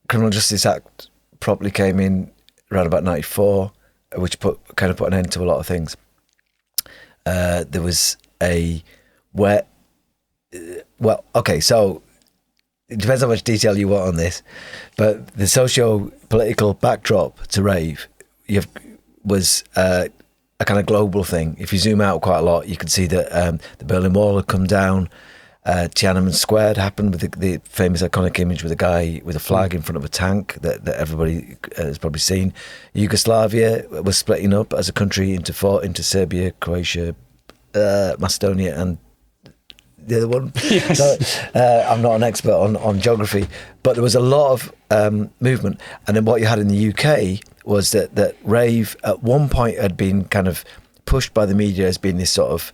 Criminal Justice Act properly came in around about 94, which put an end to a lot of things. There was so it depends how much detail you want on this, but the socio-political backdrop to rave was a kind of global thing. If you zoom out quite a lot, you can see that the Berlin Wall had come down. Tiananmen Square happened with the famous iconic image with a guy with a flag in front of a tank that everybody has probably seen. Yugoslavia was splitting up as a country into Serbia, Croatia, Macedonia, and the other one. Yes. So, I'm not an expert on geography, but there was a lot of movement. And then what you had in the UK was that rave at one point had been kind of pushed by the media as being this sort of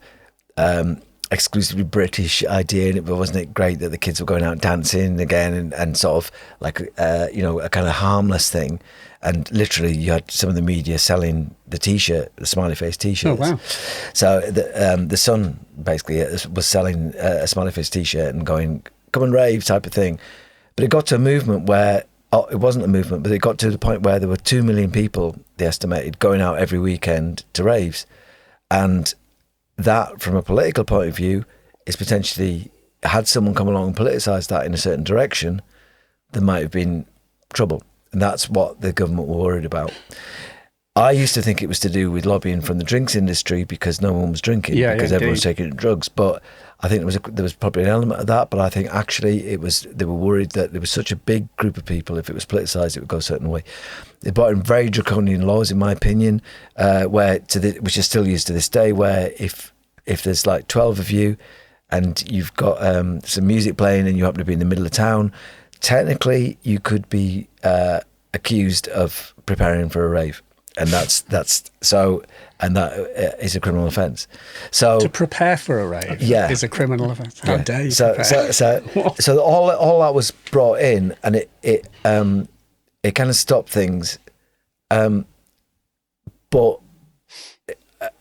exclusively British idea, and wasn't it great that the kids were going out dancing again and sort of like a kind of harmless thing. And literally you had some of the media selling the T-shirt, the smiley face T-shirts. Oh, wow. So the Sun basically was selling a smiley face T-shirt and going, come and rave type of thing. But it got to a movement where, it wasn't a movement, but it got to the point where there were 2 million people, they estimated, going out every weekend to raves. And that, from a political point of view, is potentially, had someone come along and politicise that in a certain direction, there might have been trouble. And that's what the government were worried about. I used to think it was to do with lobbying from the drinks industry because no one was drinking, because everyone was taking drugs. But I think there was probably an element of that. But I think actually they were worried that there was such a big group of people, if it was politicised, it would go a certain way. They brought in very draconian laws, in my opinion, which are still used to this day, where if there's like 12 of you and you've got some music playing and you happen to be in the middle of town, technically you could be accused of preparing for a rave. And that is a criminal offence. So to prepare for a rave is a criminal offence. How dare you? So all that was brought in, and it kind of stopped things. But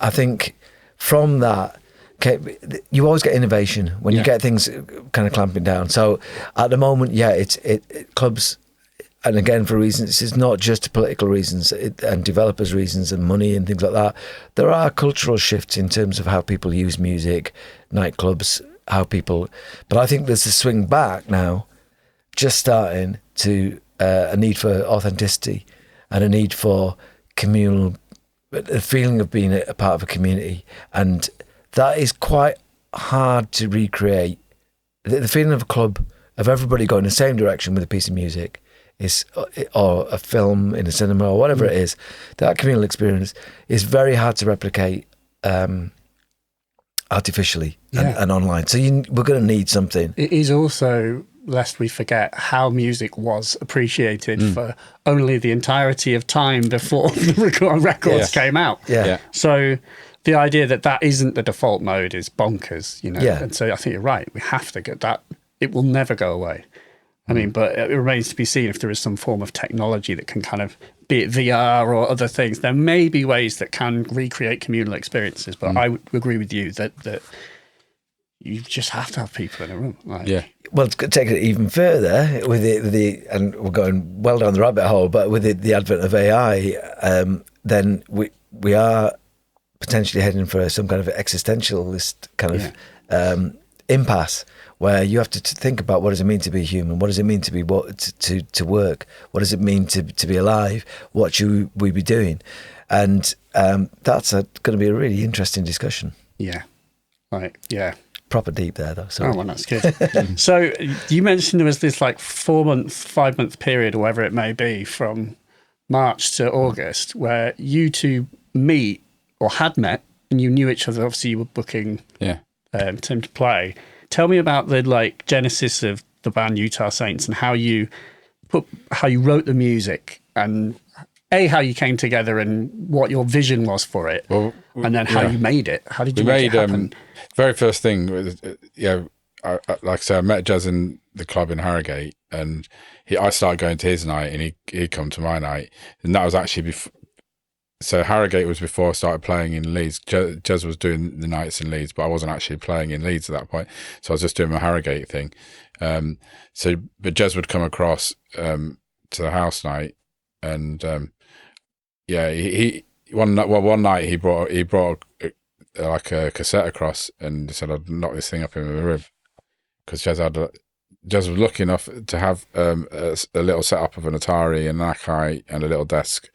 I think from that, you always get innovation when you get things kind of clamping down. So at the moment, clubs. And again, for reasons, it's not just political reasons and developers' reasons and money and things like that. There are cultural shifts in terms of how people use music, nightclubs, but I think there's a swing back now, just starting to a need for authenticity and a need for communal, a feeling of being a part of a community. And that is quite hard to recreate. The feeling of a club, of everybody going the same direction with a piece of music, or a film in a cinema or whatever it is, that communal experience is very hard to replicate artificially and online. So we're going to need something. It is also, lest we forget, how music was appreciated for only the entirety of time before the records came out. Yeah. So the idea that isn't the default mode is bonkers, Yeah. And so I think you're right. We have to get that. It will never go away. I mean, but it remains to be seen if there is some form of technology that can kind of, be it VR or other things, there may be ways that can recreate communal experiences. But I would agree with you that you just have to have people in a room. Well, to take it even further, with the and we're going well down the rabbit hole, but with the advent of AI, then we are potentially heading for some kind of existentialist kind of impasse, where you have to think about what does it mean to be human, what does it mean to be to work, what does it mean to be alive, what should we be doing, and that's going to be a really interesting discussion. Yeah, right. Yeah, proper deep there though. Sorry. Oh, well, that's good. So you mentioned there was this like 5-month period, or whatever it may be, from March to August, where you two meet or had met, and you knew each other. Obviously, you were booking Tim to play. Tell me about the genesis of the band Utah Saints and how you wrote the music, and how you came together and what your vision was for it, and then how you made it. How did you make it happen? Very first thing was, like I said, I met Jez in the club in Harrogate, and I started going to his night, and he'd come to my night, and that was actually before. So Harrogate was before I started playing in Leeds. Jez was doing the nights in Leeds, but I wasn't actually playing in Leeds at that point. So I was just doing my Harrogate thing. But Jez would come across to the house night, and one night he brought like a cassette across and said I'd knock this thing up in my room, because Jez had Jez was lucky enough to have a little setup of an Atari and an Akai and a little desk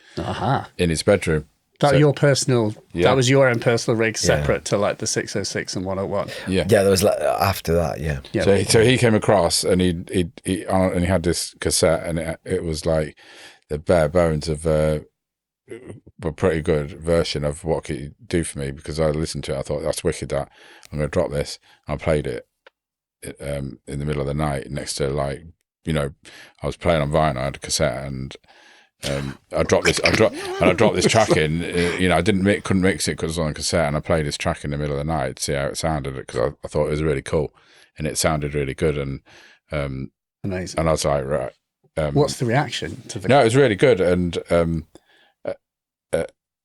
in his bedroom. That your personal, Yeah. that was your own personal rig separate to like the 606 and 101. Yeah, Yeah, there was like, after that, yeah. So he came across and he had this cassette, and it was like the bare bones of a pretty good version of what it could do for me, because I listened to it. I thought, that's wicked. That I'm going to drop this. I played it in the middle of the night next to, like, I was playing on vinyl. I had a cassette, and I dropped this track in. I couldn't mix it because it was on cassette, and I played this track in the middle of the night to see how it sounded, because I thought it was really cool, and it sounded really good, and amazing. And I was like, right. What's the reaction to the? No, it was really good, and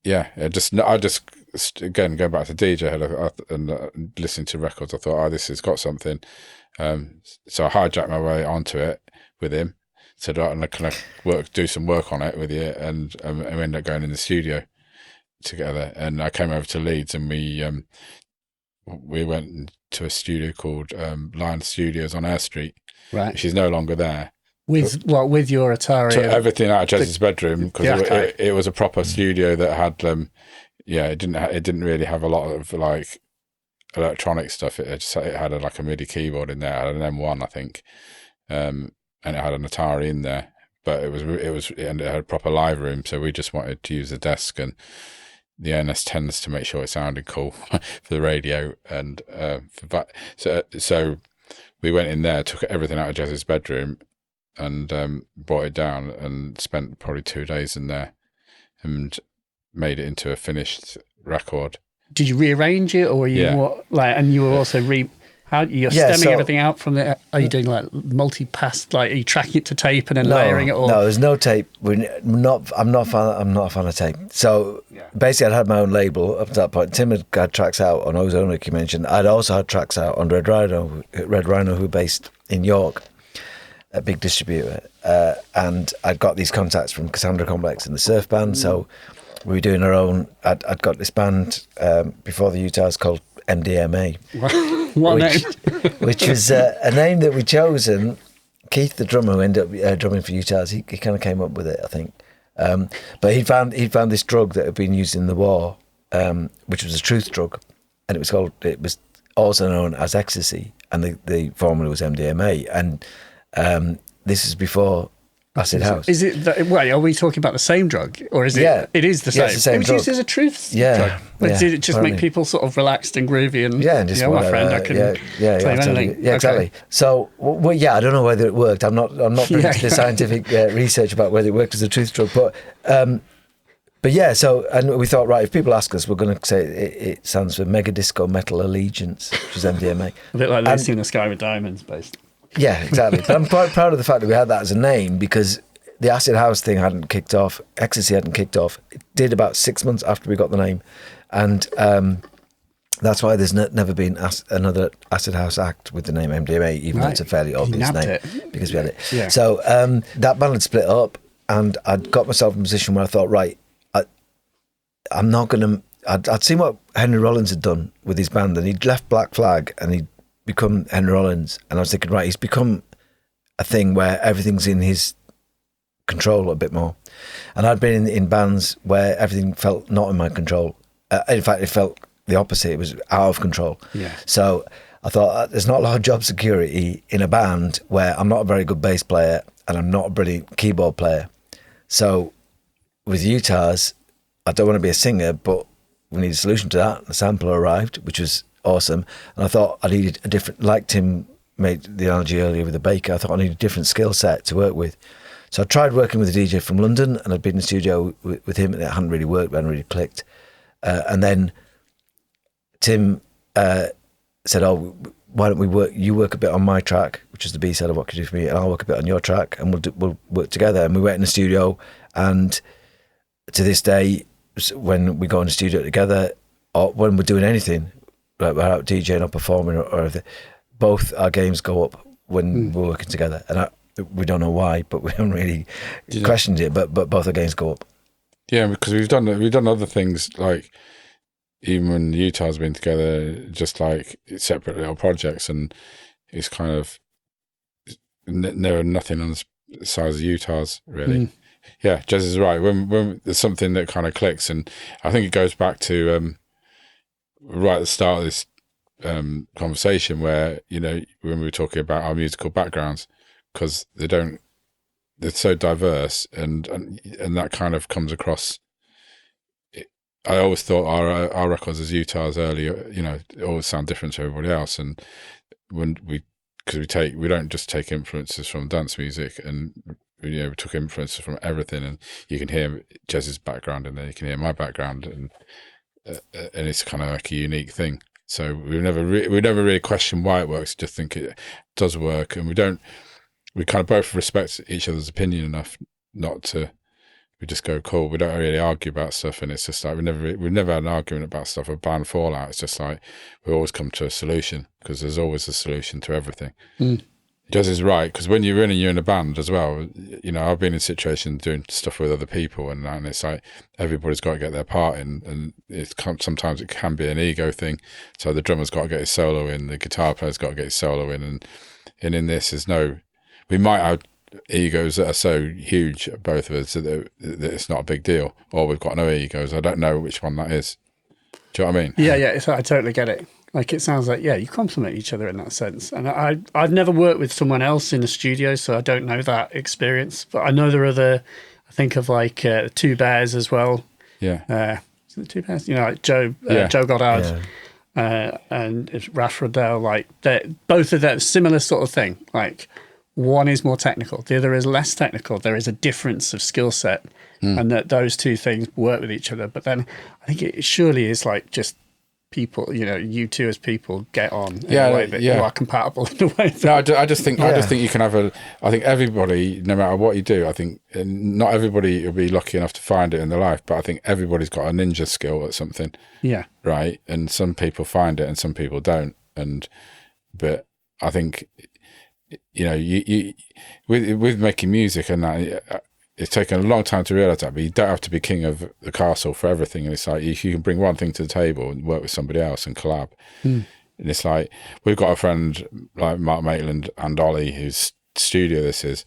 I just again going back to DJ and listening to records, I thought, oh, this has got something. So I hijacked my way onto it with him. Said, right, and can I do some work on it with you? And we ended up going in the studio together. And I came over to Leeds, and we went to a studio called Lion Studios on Air Street. Right. She's no longer there. With your Atari? Took everything out of Jez's bedroom, because it was a proper studio that had, it didn't really have a lot of like electronic stuff. It had like a MIDI keyboard in there, it had an M1, I think, and it had an Atari in there. But and it had a proper live room, so we just wanted to use the desk and the NS10s to make sure it sounded cool for the radio, and so we went in there, took everything out of Jez's bedroom, and brought it down, and spent probably 2 days in there, and made it into a finished record. Did you rearrange it, or were you and you were also stemming everything out from the? Are you doing like multi-pass? Like, are you tracking it to tape and then layering it? Or? No, there's no tape. I'm not a fan of tape. So basically, I'd had my own label up to that point. Tim had tracks out on Ozone, like you mentioned. I'd also had tracks out on Red Rhino, who were based in York, a big distributor, and I'd got these contacts from Cassandra Complex and the Surf Band, so we were doing our own. I'd got this band before the Utahs called MDMA, which was a name that we chosen. Keith, the drummer, who ended up drumming for Utahs, he kind of came up with it, I think. But he'd found this drug that had been used in the war, which was a truth drug, and it was also known as ecstasy, and the formula was MDMA, and this is before acid house. Is it? Wait, are we talking about the same drug, or is it? Yeah, it is the same. It's the same it was drug. used as a truth drug. But did it just make people sort of relaxed and groovy? And just my friend, I can claim anything. Yeah, exactly. Okay. So, I don't know whether it worked. I'm not privy to the scientific research about whether it worked as a truth drug, but yeah. So, and we thought, right, if people ask us, we're going to say it stands for Mega Disco Metal Allegiance, which is MDMA. A bit like Lucy in the Sky with Diamonds, basically. Yeah, exactly. But I'm quite proud of the fact that we had that as a name, because the acid house thing hadn't kicked off, ecstasy hadn't kicked off. It did about 6 months after we got the name, and that's why there's never been another acid house act with the name MDMA, even though it's a fairly obvious name, because we had it. Yeah. So that band had split up, and I'd got myself in a position where I thought, right, I'm not going to. I'd seen what Henry Rollins had done with his band, and he'd left Black Flag, and he'd become Henry Rollins, and I was thinking, right, he's become a thing where everything's in his control a bit more, and I'd been in bands where everything felt not in my control. In fact, it felt the opposite. It was out of control. Yeah. So I thought, there's not a lot of job security in a band where I'm not a very good bass player and I'm not a brilliant keyboard player. So with Utahs, I don't want to be a singer, but we need a solution to that. The sampler arrived, which was awesome, and I thought I needed a different, like Tim made the analogy earlier with the baker, I thought I needed a different skill set to work with. So I tried working with a DJ from London, and I'd been in the studio with him, and it hadn't really worked, it hadn't really clicked. And then Tim said, oh, why don't you work a bit on my track, which is the B-side of What Could You Do For Me, and I'll work a bit on your track, and we'll work together. And we went in the studio, and to this day, when we go in the studio together, or when we're doing anything, like we're out DJing or performing or anything, both our games go up when we're working together. And we don't know why, but we haven't really questioned it, but both our games go up. Yeah, because we've done other things, like even when Utah's been together, just like separate little projects, and it's kind of near nothing on the size of Utah's, really. Yeah, Jez is right. When there's something that kind of clicks, and I think it goes back to right at the start of this conversation where, when we were talking about our musical backgrounds, because they're so diverse, and that kind of comes across. I always thought our records as Utah's earlier, always sound different to everybody else, and because we don't just take influences from dance music, and we took influences from everything, and you can hear Jez's background, and then you can hear my background, and it's kind of like a unique thing. So we never really question why it works. Just think it does work, and we kind of both respect each other's opinion enough not to. We just go, cool. We don't really argue about stuff, and it's just like we've never had an argument about stuff. A band fallout. It's just like we always come to a solution, because there's always a solution to everything. Jez is right, because when you're in a band as well, I've been in situations doing stuff with other people, and it's like everybody's got to get their part in, and sometimes it can be an ego thing. So the drummer's got to get his solo in, the guitar player's got to get his solo in, and in this, we might have egos that are so huge, both of us, that it's not a big deal, or we've got no egos. I don't know which one that is. Do you know what I mean? Yeah, I totally get it. Like, it sounds like, you complement each other in that sense. And I've never worked with someone else in the studio, so I don't know that experience. But I know there are I think of like Two Bears as well. Yeah. Is it Two Bears? Like Joe Goddard and Raf Riddell, like, both of them, similar sort of thing. Like, one is more technical, the other is less technical. There is a difference of skill set, and that those two things work with each other. But then I think it surely is like just people, you two as people get on in a way that you are compatible in a way. I just think you can have I think everybody, no matter what you do, I think not everybody will be lucky enough to find it in their life, but I think everybody's got a ninja skill at something. Yeah. Right. And some people find it and some people don't. But I think, you with making music and that, it's taken a long time to realise that, but you don't have to be king of the castle for everything. And it's like you can bring one thing to the table and work with somebody else and collab. And it's like we've got a friend like Matt Milligan and Ollie, whose studio this is,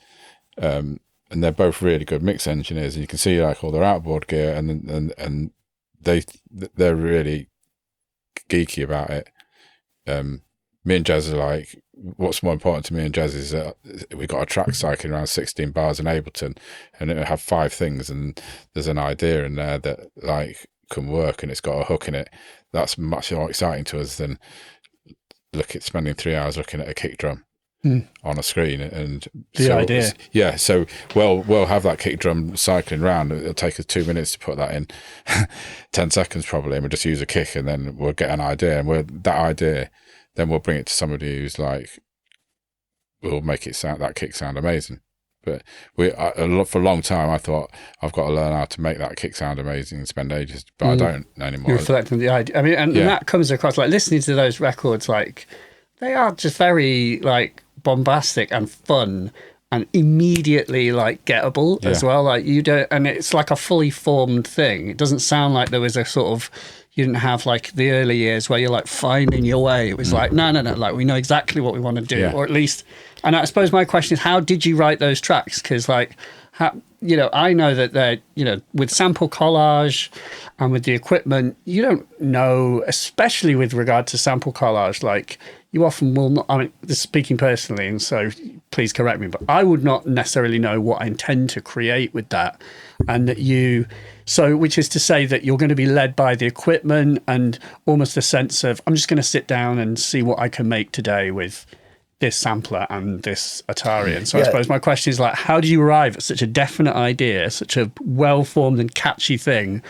and they're both really good mix engineers. And you can see like all their outboard gear, and they're really geeky about it. Me and Jez are like, what's more important to me and Jez is that we got a track cycling around 16 bars in Ableton, and it'll have 5 things, and there's an idea in there that like can work, and it's got a hook in it. That's much more exciting to us than spending 3 hours looking at a kick drum on a screen. And idea. So we'll have that kick drum cycling around. It'll take us 2 minutes to put that in, 10 seconds probably, and we'll just use a kick, and then we'll get an idea, and that idea, then we'll bring it to somebody who's like, we'll make that kick sound amazing. But for a long time, I thought I've got to learn how to make that kick sound amazing and spend ages, but I don't anymore. You're reflecting the idea. I mean, and that comes across, like, listening to those records, like, they are just very like bombastic and fun, and immediately like gettable as well. Like, you don't, and it's like a fully formed thing. It doesn't sound like there was a sort of, you didn't have like the early years where you're like finding your way. It was like, no, like we know exactly what we want to do, or at least. And I suppose my question is, how did you write those tracks? Because like, I know that they're, with sample collage and with the equipment, you don't know, especially with regard to sample collage, like you often will not, I mean, this is speaking personally, and so please correct me, but I would not necessarily know what I intend to create with that. And that which is to say that you're going to be led by the equipment and almost a sense of, I'm just going to sit down and see what I can make today with this sampler and this Atari. And so I suppose my question is like, how do you arrive at such a definite idea, such a well-formed and catchy thing,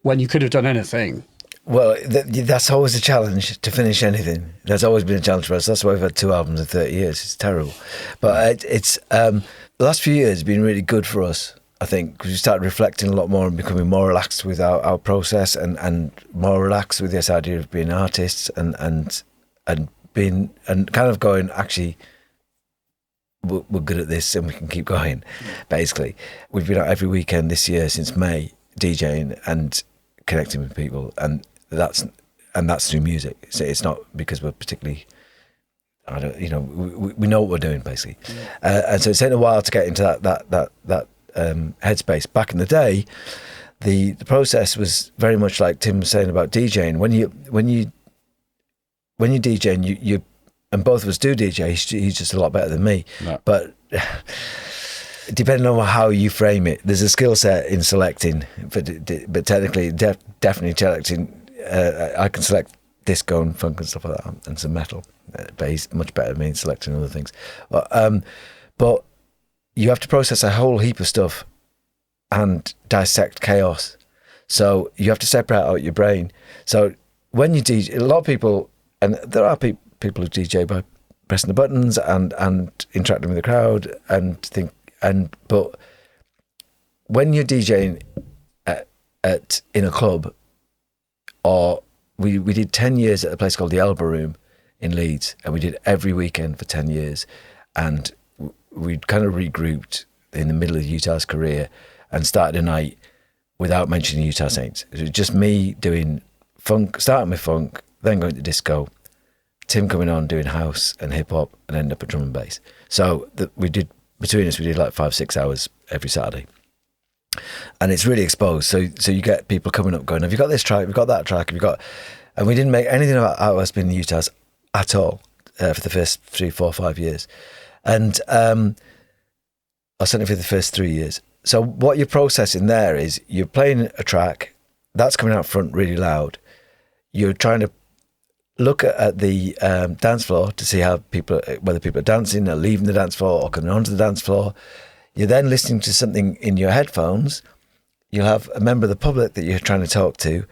when you could have done anything? Well, that's always a challenge, to finish anything. That's always been a challenge for us. That's why we've had 2 albums in 30 years. It's terrible. But it's the last few years have been really good for us, I think, because we started reflecting a lot more and becoming more relaxed with our process, and more relaxed with this idea of being artists and being, and kind of going, actually, we're good at this and we can keep going. Basically, we've been out every weekend this year since May, DJing and connecting with people, and that's through music. So it's not because we're particularly I don't, you know, we know what we're doing basically, and so it's taken a while to get into that headspace. Back in the day, the process was very much like Tim was saying about DJing. When you DJing, you and both of us do DJ. He's just a lot better than me, but depending on how you frame it, there's a skill set in selecting, but technically, definitely selecting. I can select disco and funk and stuff like that, and some metal. But he's much better than me in selecting other things. But you have to process a whole heap of stuff and dissect chaos. So you have to separate out your brain. So when you DJ, a lot of people, and there are people who DJ by pressing the buttons and interacting with the crowd but when you're DJing in a club, or we did 10 years at a place called the Elba Room in Leeds, and we did every weekend for 10 years, and we kind of regrouped in the middle of Utah's career and started a night without mentioning Utah Saints. It was just me doing funk, starting with funk, then going to disco, Tim coming on doing house and hip hop, and ended up at drum and bass. So between us we did like 5-6 hours every Saturday, and it's really exposed. So you get people coming up going, have you got this track, have you got that track, have you got, and we didn't make anything about us being in Utah's at all for the first 3, 4, 5 years, and or certainly for the first 3 years. So what you're processing there is you're playing a track that's coming out front really loud. You're trying to look at the dance floor to see how whether people are dancing or leaving the dance floor or coming onto the dance floor. You're then listening to something in your headphones. You'll have a member of the public that you're trying to talk to,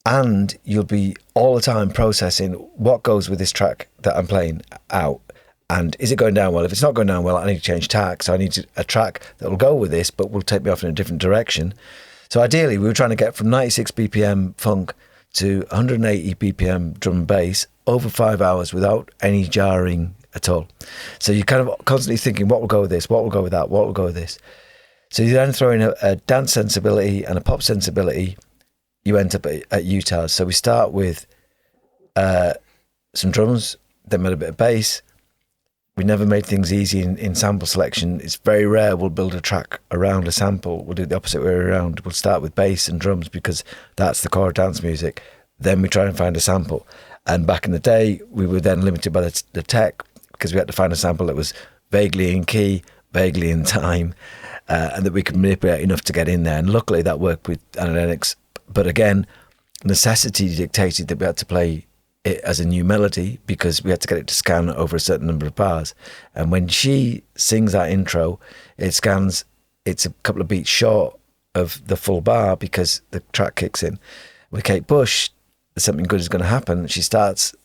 and you'll be all the time processing what goes with this track that I'm playing out. And is it going down well? If it's not going down well, I need to change tack. So I need a track that will go with this, but will take me off in a different direction. So ideally, we were trying to get from 96 BPM funk to 180 BPM drum and bass over 5 hours without any jarring at all. So you're kind of constantly thinking, what will go with this? What will go with that? What will go with this? So you then throw in a dance sensibility and a pop sensibility. You end up at Utah's. So we start with some drums, then with a bit of bass. We never made things easy in sample selection. It's very rare we'll build a track around a sample. We'll do it the opposite way around. We'll start with bass and drums because that's the core of dance music. Then we try and find a sample. And back in the day, we were then limited by the tech because we had to find a sample that was vaguely in key, vaguely in time, and that we could manipulate enough to get in there. And luckily that worked with Analytics. But again, necessity dictated that we had to play it as a new melody because we had to get it to scan over a certain number of bars. And when she sings that intro, it scans, it's a couple of beats short of the full bar because the track kicks in. With Kate Bush, something good is going to happen. She starts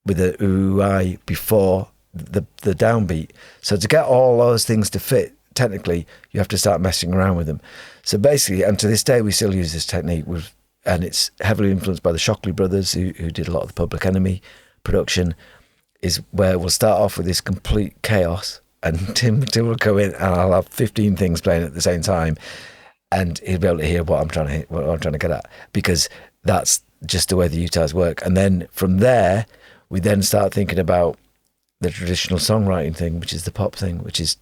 with a ooh-I before the downbeat. So to get all those things to fit, technically, you have to start messing around with them. So basically, and to this day, we still use this technique and it's heavily influenced by the Shockley brothers who did a lot of the Public Enemy production, is where we'll start off with this complete chaos and Tim will go in and I'll have 15 things playing at the same time and he'll be able to hear what I'm trying to get at, because that's just the way the Utahs work. And then from there, we then start thinking about the traditional songwriting thing, which is the pop thing, which is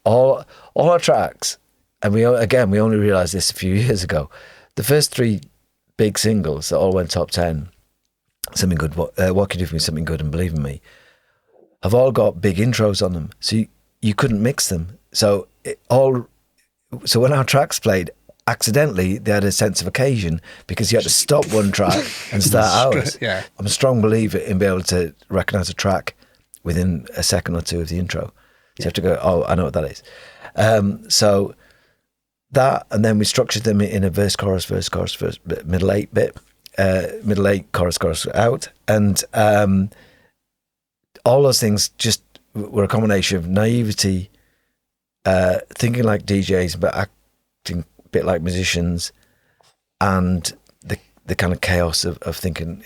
all our tracks. And we only realised this a few years ago. The first 3 big singles that all went top 10, Something Good, What Can You Do For Me, Something Good, and Believe In Me, have all got big intros on them. So you couldn't mix them. So when our tracks played, accidentally they had a sense of occasion because you had to stop one track and start ours. Yeah. I'm a strong believer in being able to recognise a track within a second or two of the intro. So you have to go, oh, I know what that is. So that, and then we structured them in a verse, chorus, middle 8 bit, middle 8, chorus out. And all those things just were a combination of naivety, thinking like DJs, but acting a bit like musicians, and the kind of chaos of thinking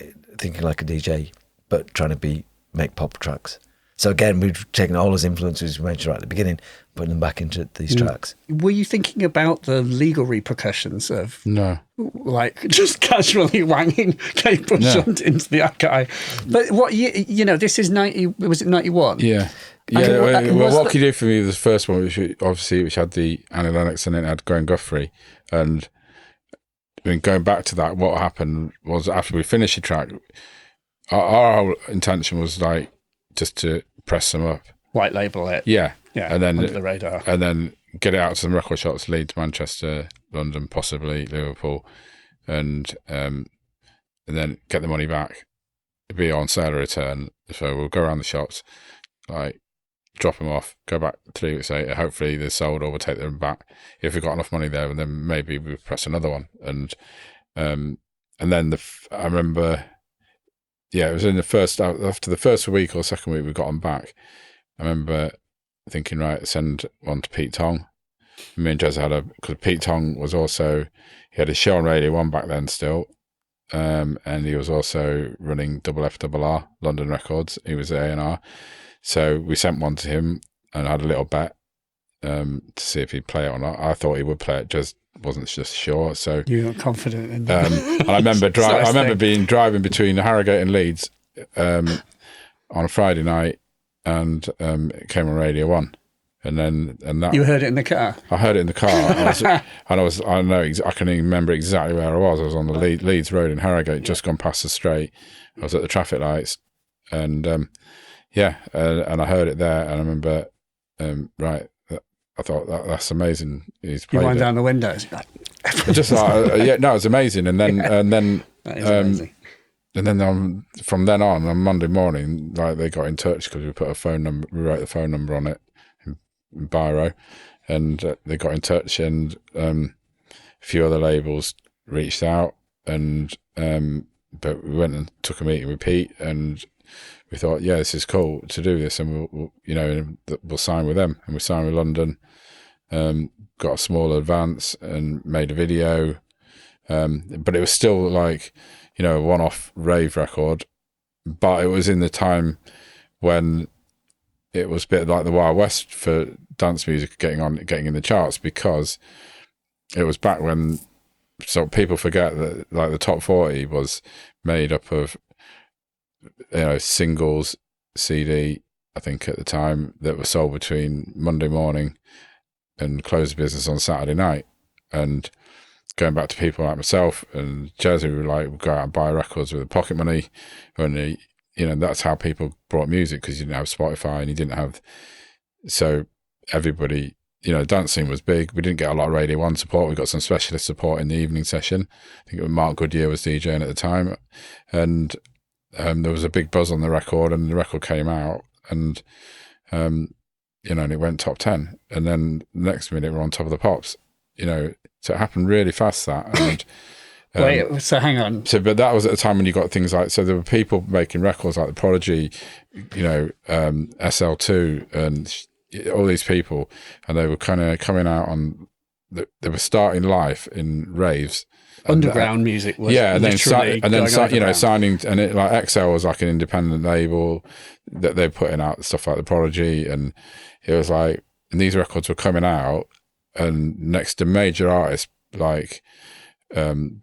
like a DJ, but trying to make pop tracks. So again, we've taken all those influences we mentioned right at the beginning, putting them back into these tracks. Were you thinking about the legal repercussions of No. like just casually wanging Kate Bush into the archive? But what this is 90. Was it 91? Yeah. Yeah, Okay, well, what could you do for me was the first one, which had the Annie Lennox and it had Graham Guthrie. And I mean, going back to that, what happened was after we finished the track, our whole intention was like just to press them up. White label it. Yeah. And then under the radar. And then get it out to some record shops, Leeds, Manchester, London, possibly Liverpool, and then get the money back. It'd be on sale or return. So we'll go around the shops, like drop them off, go back 3 weeks later, hopefully they're sold or we'll take them back. If we've got enough money there, then maybe we press another one. And then I remember, it was in the first, after the first week or second week we got them back, I remember thinking, right, send one to Pete Tong. Me and Jez because Pete Tong was also, he had a show on Radio 1 back then still, and he was also running Double FRR, London Records. He was A&R. So we sent one to him and I had a little bet to see if he'd play it or not. I thought he would play it, just wasn't just sure. So you were confident in that. And I remember driving between Harrogate and Leeds on a Friday night, and it came on Radio 1. And that you heard it in the car. I heard it in the car. I can even remember exactly where I was. I was on the Leeds Road in Harrogate, just gone past the straight. I was at the traffic lights, and and I heard it there, and I remember, I thought that's amazing. He's played. You wind down the windows, like, just it was amazing. And then that is amazing. And then from then on Monday morning, like they got in touch because we put a phone number, we wrote the phone number on it in biro, and they got in touch, and a few other labels reached out, and but we went and took a meeting with Pete, and we thought, this is cool to do this, and we'll sign with them, and we signed with London, got a small advance, and made a video, but it was still like, a one-off rave record, but it was in the time when it was a bit like the Wild West for dance music getting in the charts, because it was back when, so people forget that like the top 40 was made up of singles, CD, I think at the time, that were sold between Monday morning and close of business on Saturday night. And going back to people like myself and Jez, who would go out and buy records with pocket money, and that's how people brought music, because you didn't have Spotify and you didn't have, so everybody, dance scene was big. We didn't get a lot of Radio 1 support. We got some specialist support in the evening session. I think Mark Goodyear was DJing at the time, and there was a big buzz on the record, and the record came out, and and it went top 10, and then the next minute we're on Top of the Pops. So it happened really fast, that. And wait, so hang on. So, but that was at a time when you got things like, so there were people making records like the Prodigy, SL2, and all these people, and they were kind of coming out on. They were starting life in raves. Underground music was signing, and it like XL was like an independent label that they're putting out stuff like the Prodigy, and it was like, and these records were coming out, and next to major artists like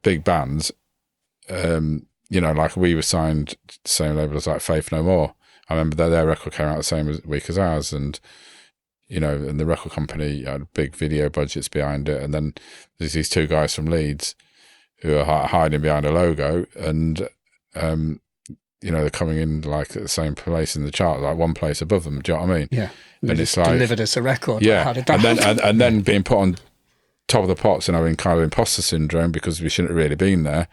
big bands, like we were signed to the same label as like Faith No More. I remember their record came out the same week as ours, and and the record company had big video budgets behind it, and then there's these two guys from Leeds who are hiding behind a logo, and they're coming in like at the same place in the chart, like one place above them. Do you know what I mean? Yeah. And it's like delivered us a record. Yeah. And then being put on Top of the Pops and having kind of imposter syndrome because we shouldn't have really been there,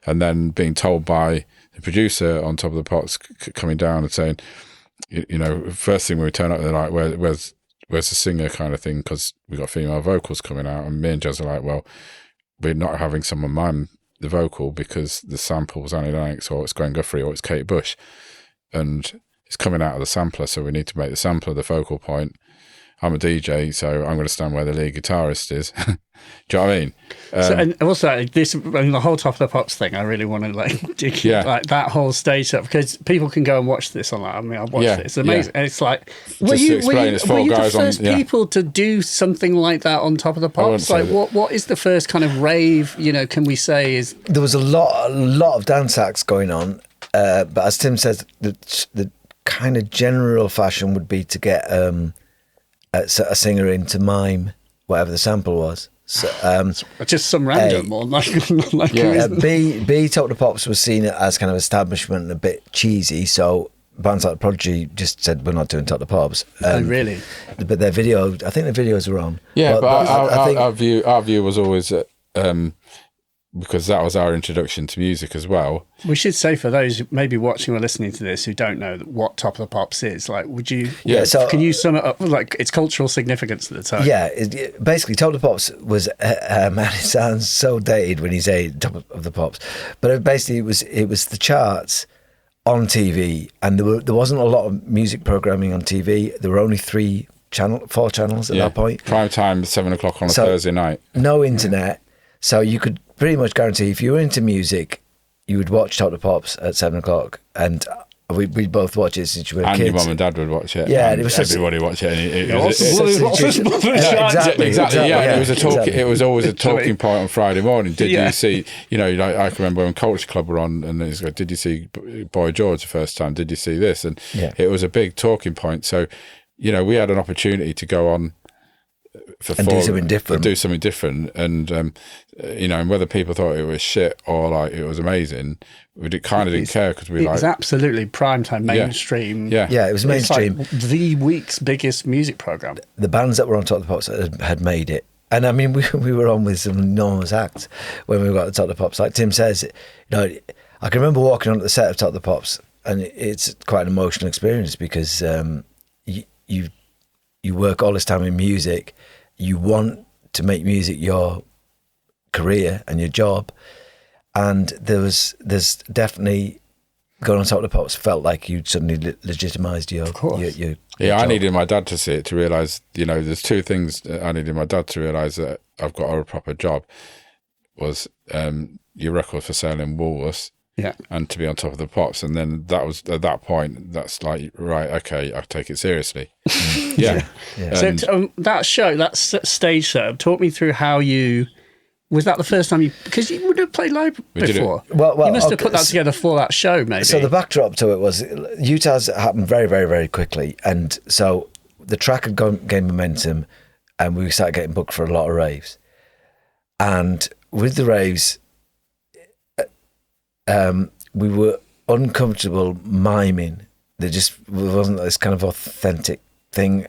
and then being told by the producer on Top of the Pops coming down and saying, first thing when we turn up, they're like, where's the singer kind of thing, because we got female vocals coming out, and me and Jez are like, well, we're not having someone mime the vocal because the sample was Annie Lennox, or it's Graham Guthrie, or it's Kate Bush, and it's coming out of the sampler, so we need to make the sampler the focal point. I'm a DJ, so I'm going to stand where the lead guitarist is. Do you know what I mean? And also the whole Top of the Pops thing, I really want to dig like that whole stage up, because people can go and watch this online. I mean, I've watched it. It's amazing. And it's like, were you the first people to do something like that on Top of the Pops? Like, what is the first kind of rave, can we say is... There was a lot of dance acts going on, but as Tim says, the kind of general fashion would be to get a singer in to mime whatever the sample was. So, just some random or like B Top of the Pops was seen as kind of establishment and a bit cheesy, so bands like Prodigy just said we're not doing Top of the Pops. Really? But their video, I think the videos were on. Yeah, but our view was always because that was our introduction to music as well. We should say, for those maybe watching or listening to this who don't know what Top of the Pops is, like, would you... can you sum it up, like, its cultural significance at the time? Yeah, basically, Top of the Pops was... man, it sounds so dated when you say Top of the Pops, but it was the charts on TV, and there wasn't a lot of music programming on TV. There were only 4 channels at that point. Prime time, 7 o'clock on a Thursday night. No internet, so you could pretty much guarantee if you were into music, you would watch Top of the Pops at 7 o'clock, and we'd both watch it since we were kids. And your mum and dad would watch it. Yeah, and it was everybody watched it. Exactly. Yeah, it was always a talking point on Friday morning. Did you see? Like I can remember when Culture Club were on, and it was like, did you see Boy George the first time? Did you see this? And it was a big talking point. So, we had an opportunity to go on. Do something different. And and whether people thought it was shit or like it was amazing, we didn't care, because it was absolutely primetime, mainstream. It was mainstream. It's like the week's biggest music program. The bands that were on Top of the Pops had made it, and I mean we were on with some enormous acts when we got to Top of the Pops. Like Tim says, I can remember walking onto the set of Top of the Pops, and it's quite an emotional experience, because you work all this time in music. You want to make music your career and your job, and there's definitely going on Top of the Pops felt like you suddenly legitimised your job. I needed my dad to see it to realise. There's 2 things I needed my dad to realise that I've got a proper job. Was your record for sale in Woolworths. Yeah, and to be on Top of the Pops, and then that was at that point. That's like, right, okay, I take it seriously. Yeah. So that show, that stage setup, talk me through how you. Was that the first time because you would have played live before? Well, you must have put that together for that show, maybe. So the backdrop to it was Utah's happened very, very, very quickly, and so the track had gained momentum, and we started getting booked for a lot of raves, and with the raves. We were uncomfortable miming. There just wasn't this kind of authentic thing.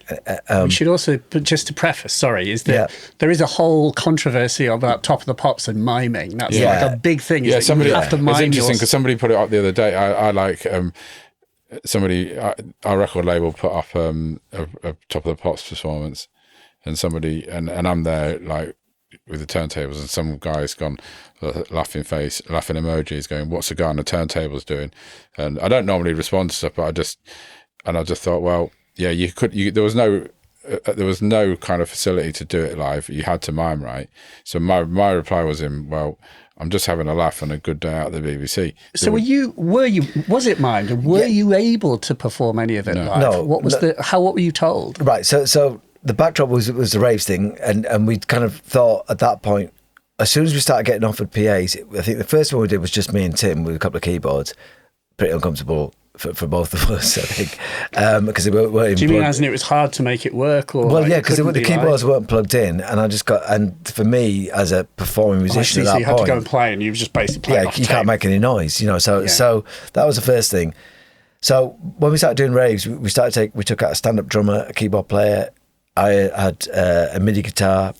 We should also, just to preface, there is a whole controversy about Top of the Pops and miming. That's like a big thing. You have to mime. It's interesting because somebody put it up the other day. I like our record label put up a Top of the Pops performance, and I'm there like with the turntables, and some guy's gone laughing emojis going, what's the guy on the turntables doing? And I don't normally respond to stuff, but I just thought, well, yeah, there was no kind of facility to do it live. You had to mime, right? So my reply was well, I'm just having a laugh on a good day out at the BBC. So was it mimed, and were you able to perform any of it live? No. What were you told? Right, so the backdrop was the raves thing, and we kind of thought at that point, as soon as we started getting offered PAs, I think the first one we did was just me and Tim with a couple of keyboards, pretty uncomfortable for both of us, I think, because they weren't. Do you mean as in it was hard to make it work? Or well, yeah, because the keyboards weren't plugged in, and for me as a performing musician, so you had to go and play, and you were just basically playing off you tape. Can't make any noise, So that was the first thing. So when we started doing raves, we took out a stand-up drummer, a keyboard player. I had a MIDI guitar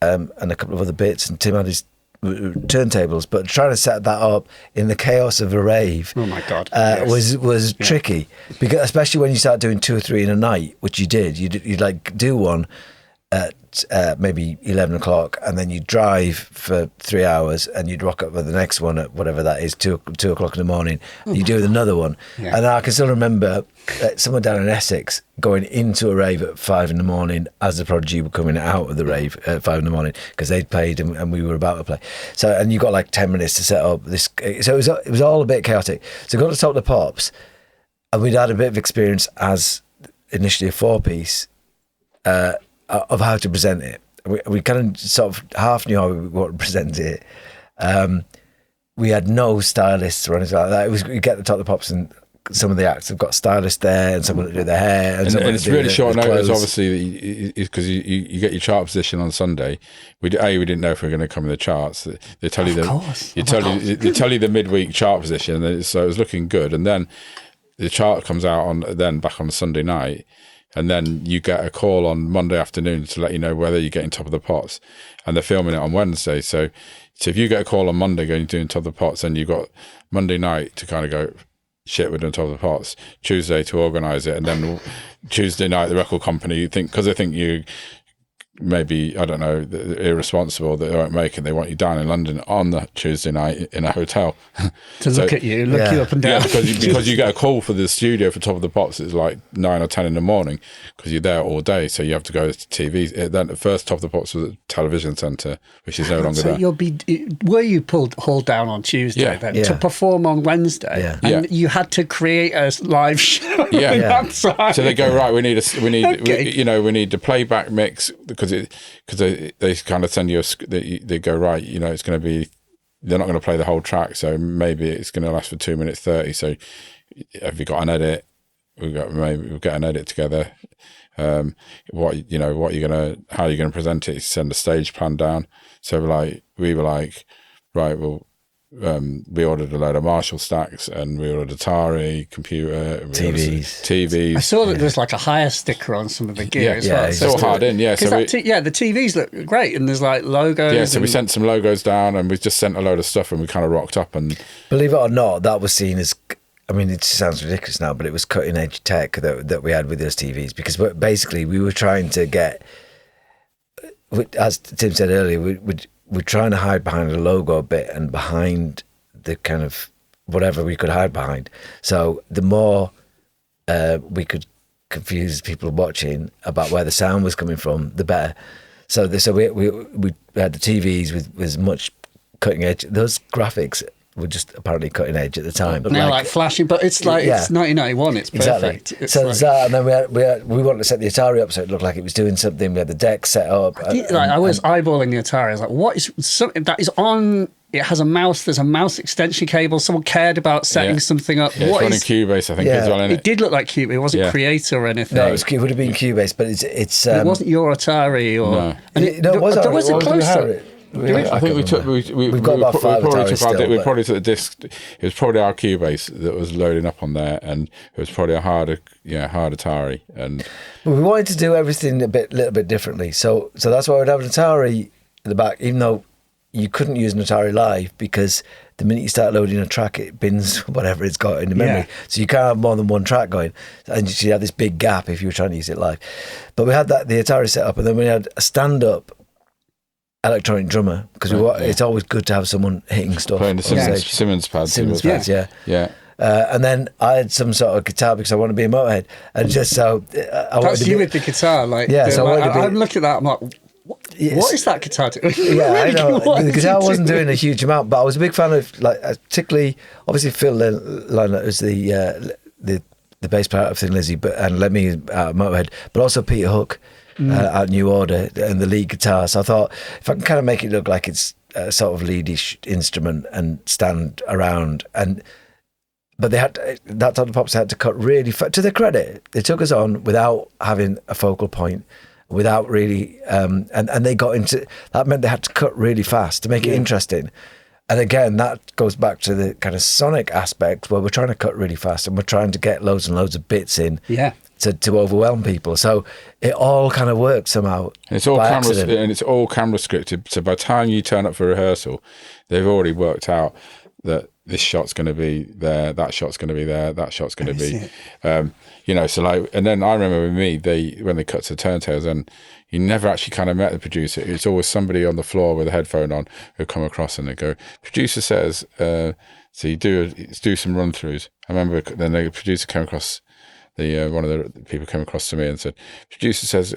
and a couple of other bits, and Tim had his turntables. But trying to set that up in the chaos of a rave, oh my god, was tricky, because especially when you start doing 2 or 3 in a night, which you did. You'd like do one, at maybe 11 o'clock, and then you drive for 3 hours, and you'd rock up for the next one at whatever that is, 2 o'clock in the morning. You do another one. Yeah. And I can still remember someone down in Essex going into a rave at 5 in the morning as the Prodigy were coming out of the rave at 5 in the morning, because they'd played and we were about to play. So, and you got like 10 minutes to set up this. So it was all a bit chaotic. So got to Top of the Pops, and we'd had a bit of experience as initially a 4-piece of how to present it. We kind of sort of half knew how we wanted to present it. We had no stylists or anything like that. It was, you get the Top of the Pops, and some of the acts have got stylists there, and someone to do their hair, and it's really short notice, obviously, because you get your chart position on Sunday. We didn't know if we were going to come in the charts. They tell you they tell you the midweek chart position, so it was looking good, and then the chart comes out back on Sunday night. And then you get a call on Monday afternoon to let you know whether you're getting Top of the Pots, and they're filming it on Wednesday. So if you get a call on Monday going doing Top of the Pots, then you've got Monday night to kind of go, shit, we're doing Top of the Pots. Tuesday to organise it, and then Tuesday night the record company because they think you maybe, I don't know, irresponsible that they won't make it. They want you down in London on the Tuesday night in a hotel to look you up and down. Yeah, because you get a call for the studio for Top of the Pops. It's like 9 or 10 in the morning because you're there all day. So you have to go to TV. Then the first Top of the Pops was at Television Centre, which is no longer there. Were you hauled down on Tuesday to perform on Wednesday? Yeah. And you had to create a live show. Yeah. So they go, right, we need the playback mix, because they kind of send you they go, right, it's going to be, they're not going to play the whole track, so maybe it's going to last for 2 minutes 30. So have you got an edit? We'll get an edit together. How are you going to present it? Send a stage plan down. So we were like, right, well, we ordered a load of Marshall stacks, and we ordered Atari, computer, TVs. I saw that there's like a hire sticker on some of the gear as well. It's all hard in, yeah. So the TVs look great, and there's like logos. Yeah, so we sent some logos down, and we just sent a load of stuff, and we kind of rocked up. And believe it or not, that was seen as, I mean, it sounds ridiculous now, but it was cutting edge tech that we had with those TVs, because basically we were trying to get, as Tim said earlier, we're trying to hide behind the logo a bit and behind the kind of whatever we could hide behind. So the more we could confuse people watching about where the sound was coming from, the better. So we had the TVs with as much cutting edge. Those graphics were just apparently cutting edge at the time. Now like flashing, but it's like it's 1991. It's perfect. Exactly. So there's that, and then we wanted to set the Atari up so it looked like it was doing something. We had the deck set up. I was eyeballing the Atari. I was like, what is something that is on? It has a mouse. There's a mouse extension cable. Someone cared about setting something up. Yeah, it's running Cubase, I think, as well. It did look like Cubase. It wasn't Creator or anything. No, it would have been Cubase, but it's. It wasn't your Atari or. No. And it was. There was a close-up. I think we probably took the disc. It was probably our Cubase that was loading up on there, and it was probably a hard Atari. And we wanted to do everything a little bit differently. So that's why we'd have an Atari in the back, even though you couldn't use an Atari Live, because the minute you start loading a track, it bins whatever it's got in the memory. So you can't have more than one track going, and you had this big gap if you were trying to use it live. But we had the Atari set up, and then we had a stand-up electronic drummer, because it's always good to have someone hitting stuff. Playing the Simmons pads. Yeah. And then I had some sort of guitar because I want to be a Motorhead, and just so that's you with the guitar, like So I'm looking at that. I'm like, what is that guitar doing? Yeah, I know. The guitar wasn't doing a huge amount, but I was a big fan of, like, particularly obviously Phil Lynott was the bass player of Thin Lizzy, and Lemmy Motorhead, but also Peter Hook. At New Order and the lead guitar. So I thought, if I can kind of make it look like it's a sort of leadish instrument and stand around, but they had that Top of the Pops had to cut really to their credit. They took us on without having a focal point, without really, and they got into that, meant they had to cut really fast to make it interesting. And again, that goes back to the kind of sonic aspect, where we're trying to cut really fast and we're trying to get loads and loads of bits in. Yeah. To overwhelm people, so it all kind of worked somehow. And it's all camera scripted. So by the time you turn up for rehearsal, they've already worked out that this shot's going to be there, that shot's going to be there, that shot's going to be, so like, and then I remember with me, when they cut to turntables, and you never actually kind of met the producer. It's always somebody on the floor with a headphone on who come across and they go, producer says, so you do some run throughs. I remember then the producer came across, one of the people came across to me and said, producer says,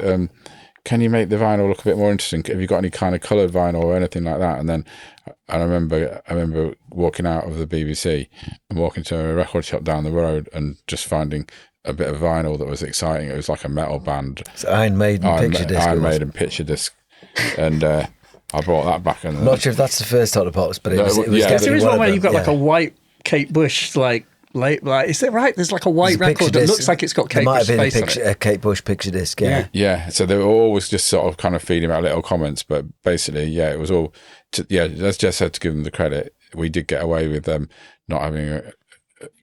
can you make the vinyl look a bit more interesting? Have you got any kind of coloured vinyl or anything like that? And then I remember walking out of the BBC and walking to a record shop down the road and just finding a bit of vinyl that was exciting. It was like a metal band. It's Iron Maiden picture disc. Iron Maiden picture disc. And I brought that back. And I'm not sure if that's the first Top of the Pops, but it was definitely there is one where you've got yeah. like a white Kate Bush, like, is it right? There's like a white record that looks like it's got Kate Bush face on it. A Kate Bush picture disc, yeah. Yeah, so they were always just sort of kind of feeding out little comments, but basically, yeah, it was all, let's just have to give them the credit. We did get away with them not having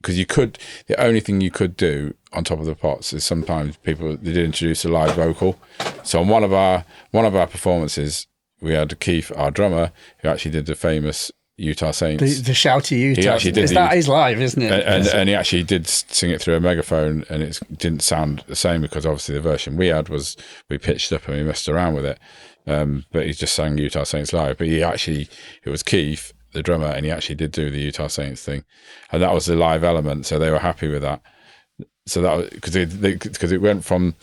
because the only thing you could do on Top of the Pops is sometimes they did introduce a live vocal. So on one of our performances, we had Keith, our drummer, who actually did the famous Utah Saints. The shouty Utah. He actually did. That is live, isn't it? And he actually did sing it through a megaphone, and it didn't sound the same because obviously the version we had was we pitched up and we messed around with it. But he just sang Utah Saints live. But it was Keith, the drummer, and he actually did do the Utah Saints thing, and that was the live element. So they were happy with that. So that was because it went from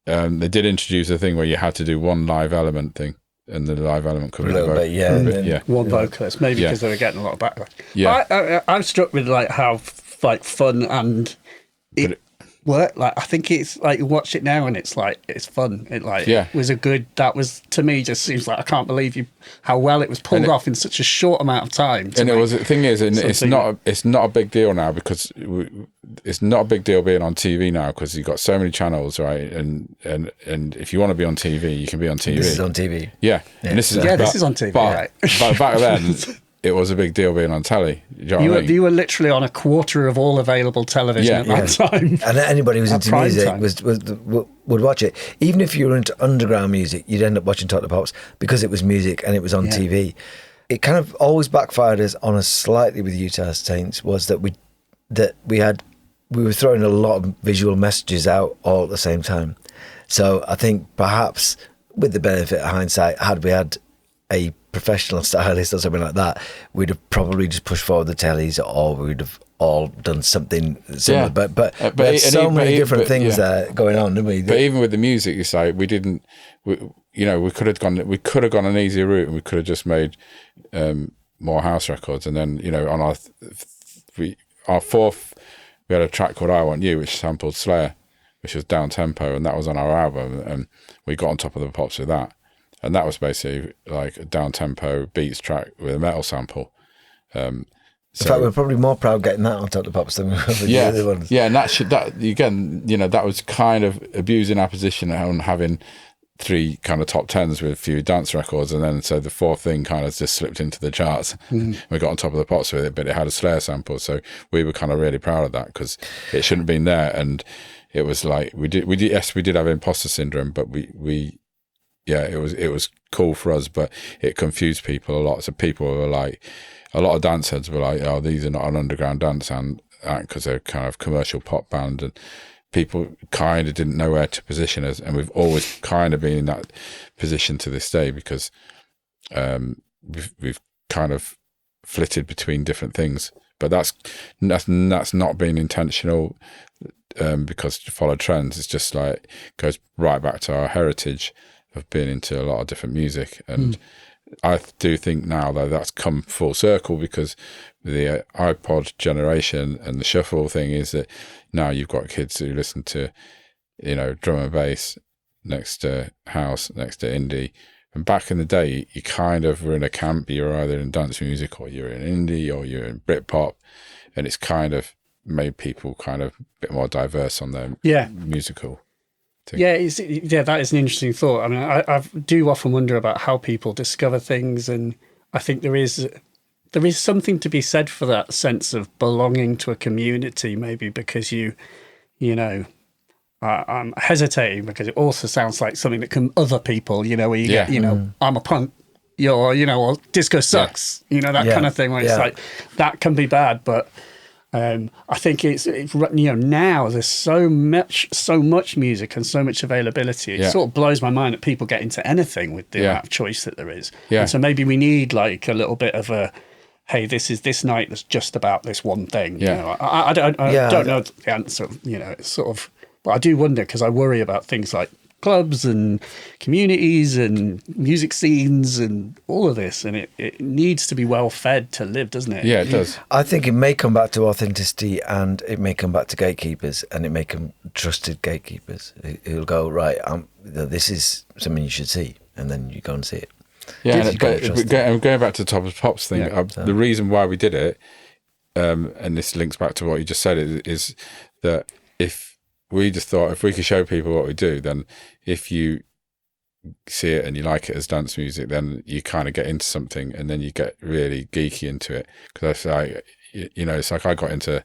they did introduce a thing where you had to do one live element thing. And the live element could be a little bit, one vocalist, maybe because they were getting a lot of backlash. Yeah, I'm struck with like how fun and it worked. Like I think it's like you watch it now and it's like it's fun. It was a good. That was to me just seems like I can't believe how well it was pulled off in such a short amount of time. And it was the thing is, and it's not a big deal now because it's not a big deal being on TV now because you've got so many channels, right? And if you want to be on TV, you can be on TV. This is on TV. Yeah. And this is on TV. But back then, it was a big deal being on telly. You were literally on a quarter of all available television at that time. And anybody who's into music would watch it. Even if you were into underground music, you'd end up watching Top of the Pops because it was music and it was on TV. It kind of always backfired on us slightly with Utah Saints was that we were throwing a lot of visual messages out all at the same time. So I think perhaps with the benefit of hindsight, had we had a professional stylist or something like that, we'd have probably just pushed forward the tellies, or we'd have all done something similar. But we had so many different things there going on, didn't we? But even with the music, you say we didn't. We could have gone an easier route, and we could have just made more house records. And then on our fourth, we had a track called "I Want You," which sampled Slayer, which was down tempo, and that was on our album, and we got on Top of the Pops with that. And that was basically like a down-tempo beats track with a metal sample. In fact, we're probably more proud getting that on Top of the Pops than we were with the other ones. Yeah, and that was kind of abusing our position on having three kind of top tens with a few dance records, and then so the fourth thing kind of just slipped into the charts. We got on Top of the Pops with it, but it had a Slayer sample, so we were kind of really proud of that because it shouldn't have been there. And it was like we did have imposter syndrome, but it was cool for us, but it confused people a lot. So people were like, a lot of dance heads were like, oh, these are not an underground dance act because they're kind of commercial pop band, and people kind of didn't know where to position us. And we've always kind of been in that position to this day because we've kind of flitted between different things. But that's not been intentional because to follow trends, it's just like goes right back to our heritage of being into a lot of different music. And I do think now that that's come full circle because the iPod generation and the shuffle thing is that now you've got kids who listen to, drum and bass next to house, next to indie. And back in the day, you kind of were in a camp. You're either in dance music or you're in indie or you're in Britpop. And it's kind of made people kind of a bit more diverse on their musical. Yeah, that is an interesting thought. I mean, I do often wonder about how people discover things, and I think there is something to be said for that sense of belonging to a community. Maybe because I'm hesitating because it also sounds like something that can other people. Where you get, I'm a punk. or disco sucks, that kind of thing. Where it's like, that can be bad, but I think it's now there's so much music and so much availability. It sort of blows my mind that people get into anything with the amount of choice that there is. Yeah. And so maybe we need like a little bit of a, hey, this is this night that's just about this one thing. Yeah. I don't know the answer. It's sort of, but I do wonder because I worry about things like clubs and communities and music scenes and all of this, and it needs to be well fed to live, doesn't it? Yeah, it does. I think it may come back to authenticity, and it may come back to gatekeepers, and it may come trusted gatekeepers who'll go, right, this is something you should see, and then you go and see it. Yeah, and going back to the Top of Pops thing, the reason why we did it, and this links back to what you just said, is that if we just thought if we could show people what we do, then if you see it and you like it as dance music, then you kind of get into something, and then you get really geeky into it. Because I feel like, it's like I got into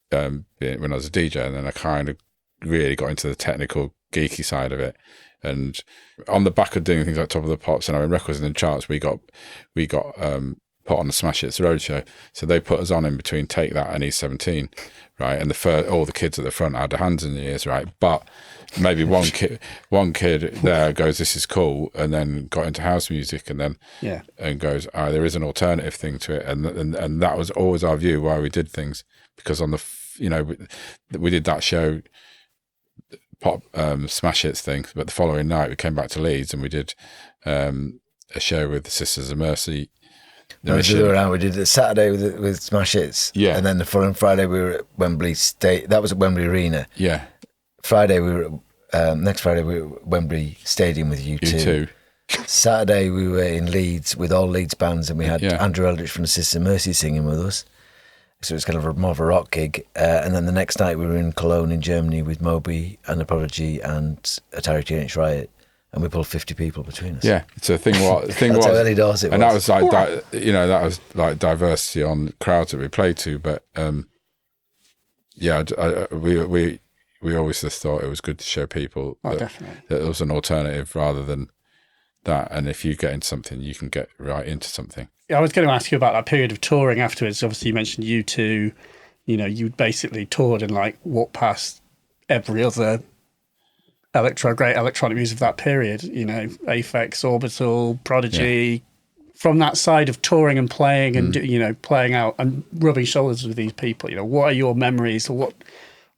when I was a DJ, and then I kind of really got into the technical geeky side of it. And on the back of doing things like Top of the Pops and our records in the charts, we got put on the Smash Hits Roadshow. So they put us on in between Take That and E17, right? And all the kids at the front had their hands in the ears, right? But maybe one kid there goes, "This is cool," and then got into house music, and then and goes, "Oh, there is an alternative thing to it," and that was always our view why we did things, because on the we did that show. Pop Smash Hits thing, but the following night we came back to Leeds and we did a show with the Sisters of Mercy. We did it Saturday with Smash Hits, and then the following Friday we were at Wembley State. That was at Wembley Arena. Yeah. Friday we were next Friday we were at Wembley Stadium with U2. Saturday we were in Leeds with all Leeds bands, and we had Andrew Eldritch from the Sisters of Mercy singing with us. So it was kind of more of a rock gig. And then the next night we were in Cologne in Germany with Moby and The Prodigy and Atari Teenage Riot. And we pulled 50 people between us. Yeah. So the thing was... That's how early doors it was. And that was like, that was like diversity on crowds that we played to. But we always just thought it was good to show people that there was an alternative rather than that. And if you get into something, you can get right into something. I was going to ask you about that period of touring afterwards. Obviously, you mentioned U2. You basically toured and like walked past every other great electronic music of that period. Aphex, Orbital, Prodigy. Yeah. From that side of touring and playing and playing out and rubbing shoulders with these people. What are your memories? Or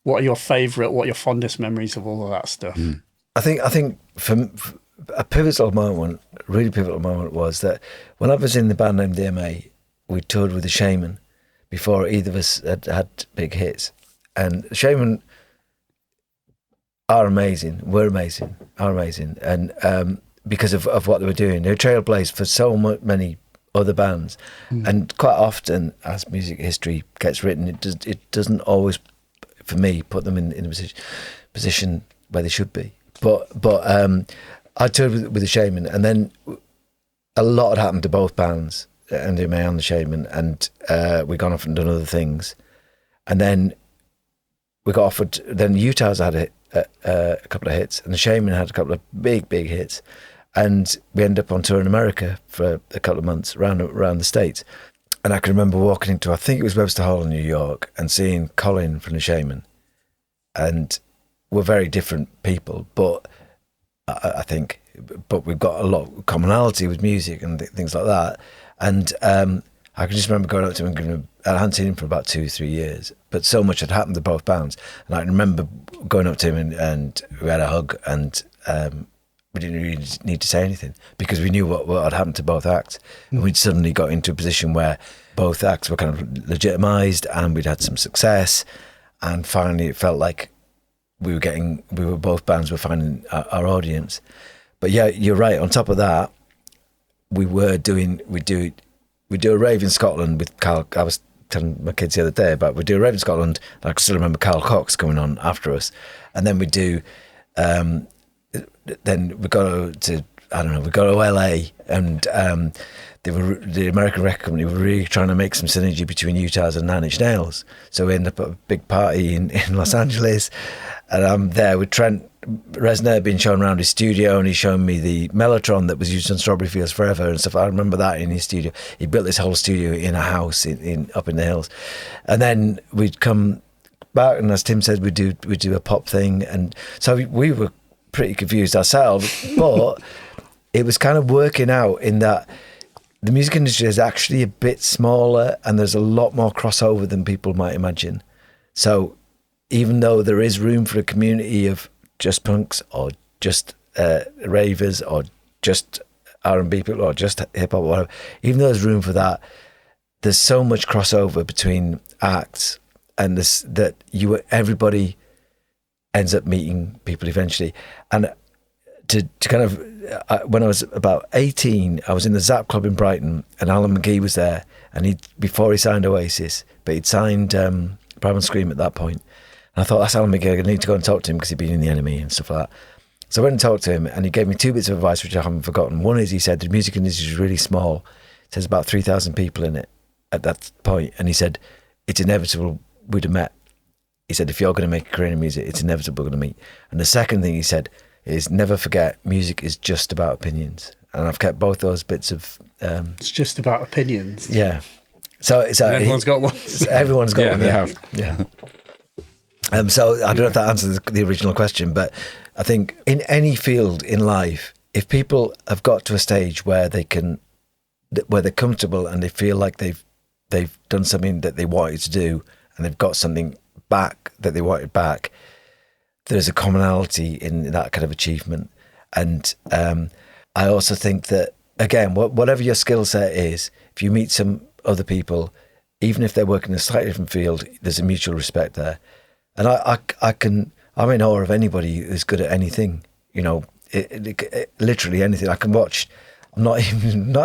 what are your favourite? What are your fondest memories of all of that stuff? I think for a really pivotal moment was that when I was in the band named DMA, we toured with the Shaman before either of us had big hits. And the Shaman are amazing. And because of what they were doing, they were trailblazed for so many other bands. And quite often, as music history gets written, it doesn't always, for me, put them in a position where they should be. But I toured with the Shaman, and then a lot had happened to both bands, NDMA and the Shaman, and we'd gone off and done other things. And then we got offered, then Utah's had a couple of hits, and the Shaman had a couple of big hits. And we ended up on tour in America for a couple of months around the States. And I can remember walking into, I think it was Webster Hall in New York, and seeing Colin from the Shaman. And we're very different people, but I think, but we've got a lot of commonality with music and things like that. And I can just remember going up to him and giving him, I hadn't seen him for about 2-3 years, but so much had happened to both bands. And I can remember going up to him and we had a hug, and we didn't really need to say anything because we knew what had happened to both acts. And we'd suddenly got into a position where both acts were kind of legitimised, and we'd had some success. And finally it felt like both bands were finding our audience. But yeah, you're right. On top of that, we do a rave in Scotland with Carl. I was telling my kids the other day about, we do a rave in Scotland. And I can still remember Carl Cox coming on after us. And then we do, then we go to LA, and the American record company were really trying to make some synergy between Utah's and Nine Inch Nails. So we ended up at a big party in Los Angeles, and I'm there with Trent Resner had been shown around his studio, and he's shown me the Mellotron that was used on Strawberry Fields Forever and stuff. I remember that in his studio. He built this whole studio in a house up in the hills. And then we'd come back, and as Tim said, we'd do a pop thing. And so we were pretty confused ourselves, but it was kind of working out in that the music industry is actually a bit smaller, and there's a lot more crossover than people might imagine. So even though there is room for a community of just punks or just ravers or just R&B people or just hip hop or whatever, even though there's room for that, there's so much crossover between acts, and this that everybody ends up meeting people eventually. And to kind of when I was about 18, I was in the Zap Club in Brighton, and Alan McGee was there, and before he signed Oasis, but he'd signed Primal Scream at that point. And I thought, that's Alan McGee, I need to go and talk to him because he'd been in The Enemy and stuff like that. So I went and talked to him, and he gave me two bits of advice which I haven't forgotten. One is, he said, the music industry is really small. There's about 3,000 people in it at that point. And he said, it's inevitable we'd have met. He said, if you're going to make a career in music, it's inevitable we're going to meet. And the second thing he said is, never forget, music is just about opinions. And I've kept both those bits of... it's just about opinions. Yeah. So everyone's got one. Everyone's got one. They have. Yeah. So I don't know if that answers the original question, but I think in any field in life, if people have got to a stage where they're comfortable and they feel like they've done something that they wanted to do, and they've got something back that they wanted back, there's a commonality in that kind of achievement. And I also think that, again, whatever your skill set is, if you meet some other people, even if they're working in a slightly different field, there's a mutual respect there. And I'm in awe of anybody who's good at anything, literally anything. I can watch. I'm not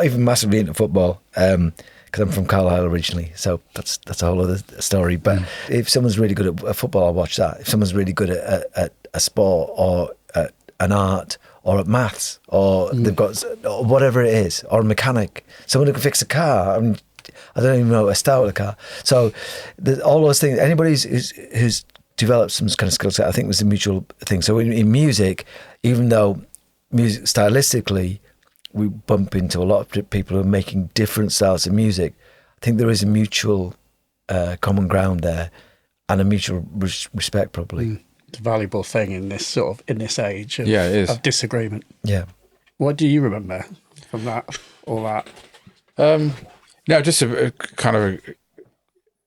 even massively into football because I'm from Carlisle originally, so that's a whole other story. But if someone's really good at football, I'll watch that. If someone's really good at a sport or at an art or at maths or they've got or whatever it is, or a mechanic, someone who can fix a car. I mean, I don't even know how to start with a car. So all those things, anybody who's developed some kind of skill set, I think was a mutual thing. So in music, even though music stylistically, we bump into a lot of people who are making different styles of music, I think there is a mutual common ground there and a mutual respect, probably. It's a valuable thing in this age of, it is. of disagreement. Yeah. What do you remember from that? All that? No, just to kind of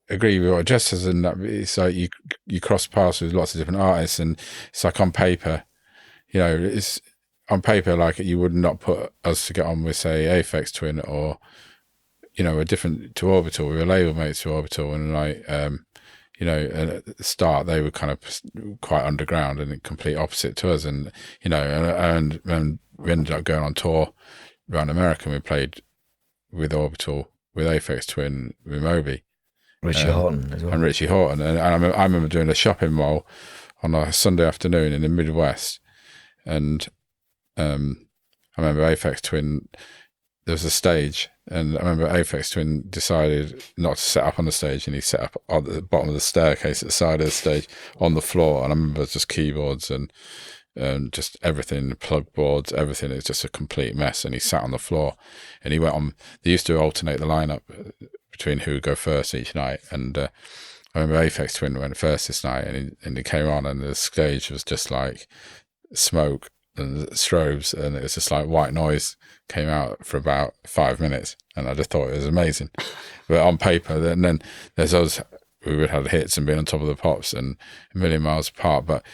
agree with what Jess says, in that it's like you cross paths with lots of different artists, and it's like on paper, it's on paper, like you would not put us to get on with, say, Aphex Twin or, a different to Orbital. We were label mates to Orbital, and at the start they were kind of quite underground and complete opposite to us, and and we ended up going on tour around America, and we played with Orbital, with Aphex Twin, with Moby. Richie Horton as well. And Richie Horton. And I remember doing a shopping mall on a Sunday afternoon in the Midwest. And I remember Aphex Twin, there was a stage, and I remember Aphex Twin decided not to set up on the stage, and he set up on the bottom of the staircase at the side of the stage on the floor. And I remember just keyboards and just everything, plug boards, everything. It was just a complete mess. And he sat on the floor, and he went on. They used to alternate the lineup between who would go first each night. And I remember Aphex Twin went first this night, and he came on, and the stage was just like smoke and strobes, and it was just like white noise came out for about 5 minutes, and I just thought it was amazing. But on paper, then there's us who would have hits and been on top of the pops and a million miles apart, but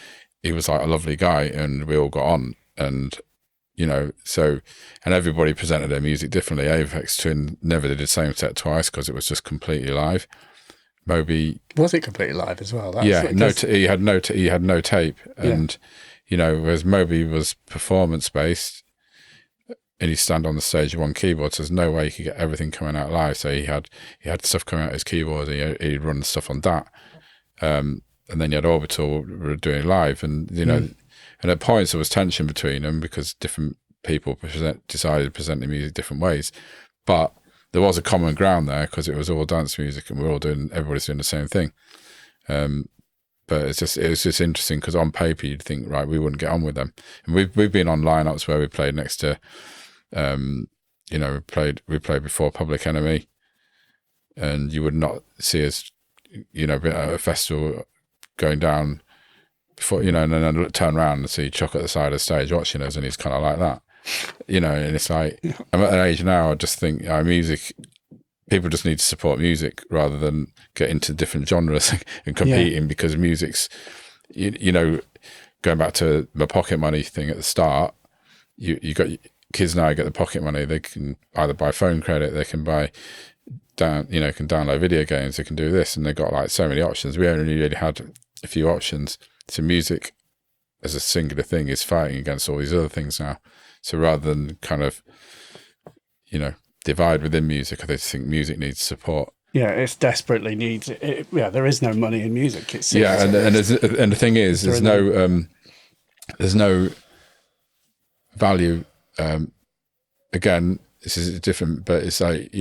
he was like a lovely guy, and we all got on, and so, and everybody presented their music differently. Aphex Twin never did the same set twice because it was just completely live. Moby, was it completely live as well? He had no tape, and whereas Moby was performance based, and he'd stand on the stage with one keyboard, so there's no way he could get everything coming out live. So he had stuff coming out his keyboard, and he'd run stuff on that. And then you had Orbital doing live, and and at points there was tension between them because different people decided to present the music different ways, but there was a common ground there because it was all dance music, and everybody's doing the same thing. But it was just interesting because on paper you'd think, right, we wouldn't get on with them. And we've been on lineups where we played next to, we played before Public Enemy, and you would not see us, at a festival going down before, and then turn around and see Chuck at the side of the stage watching us, and he's kind of like that, and it's like, I'm at an age now, I just think music, people just need to support music rather than get into different genres and competing because music's, going back to the pocket money thing at the start, you got kids now get the pocket money, they can either buy phone credit, they can buy can download video games, they can do this, and they've got like so many options. We only really had a few options. So music as a singular thing is fighting against all these other things now. So rather than kind of, divide within music, I just think music needs support. Yeah, it desperately needs it. Yeah, there is no money in music. And the thing is, there's no value. Again, this is different, but it's like,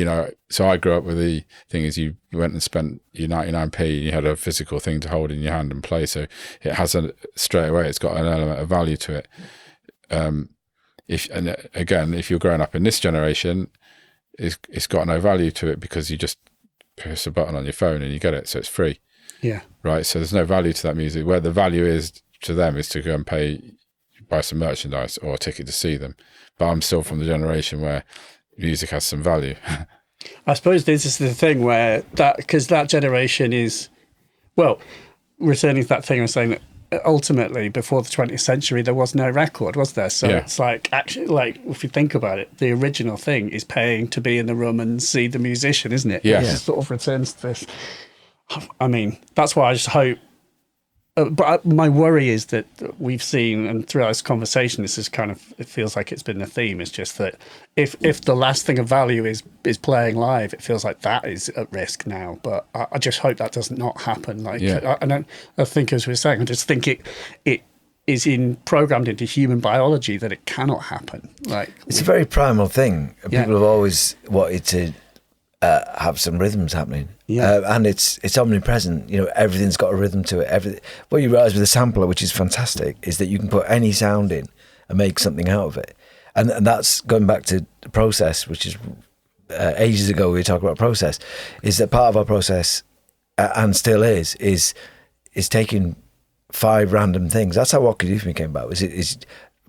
so I grew up with the thing is you went and spent your 99p and you had a physical thing to hold in your hand and play. So it has straight away, it's got an element of value to it. If you're growing up in this generation, it's got no value to it because you just press a button on your phone and you get it. So it's free. Yeah. Right. So there's no value to that music. Where the value is to them is to go and buy some merchandise or a ticket to see them. But I'm still from the generation where music has some value. I suppose this is the thing where because that generation is, well, returning to that thing I was saying, that ultimately before the 20th century there was no record, was there? So it's like, actually, like if you think about it, the original thing is paying to be in the room and see the musician, isn't it? Yeah. It sort of returns to this. I mean, that's why I just hope. But my worry is that we've seen, and throughout this conversation, this is kind of, it feels like it's been the theme. It's just that if the last thing of value is playing live, it feels like that is at risk now. But I just hope that does not happen. Like, I think, as we were saying, I just think it is programmed into human biology that it cannot happen. Like, it's a very primal thing. People have always wanted to have some rhythms happening. And it's omnipresent. Everything's got a rhythm to it. What you realise with a sampler, which is fantastic, is that you can put any sound in and make something out of it. And that's going back to the process, which is ages ago we were talking about process, is that part of our process, and still is taking 5 random things. That's how What Could You Do For Me came about. Is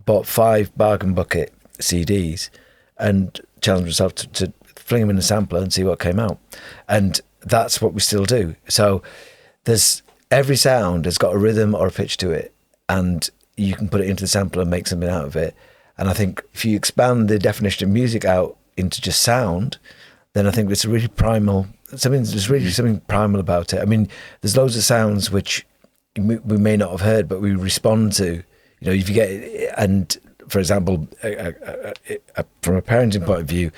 bought 5 bargain bucket CDs and challenged myself to fling them in a sampler and see what came out. And that's what we still do. So there's every sound has got a rhythm or a pitch to it, and you can put it into the sampler and make something out of it. And I think if you expand the definition of music out into just sound, then I think it's a really primal, there's really something primal about it. I mean, there's loads of sounds which we may not have heard, but we respond to, if you get, and for example, from a parenting point of view,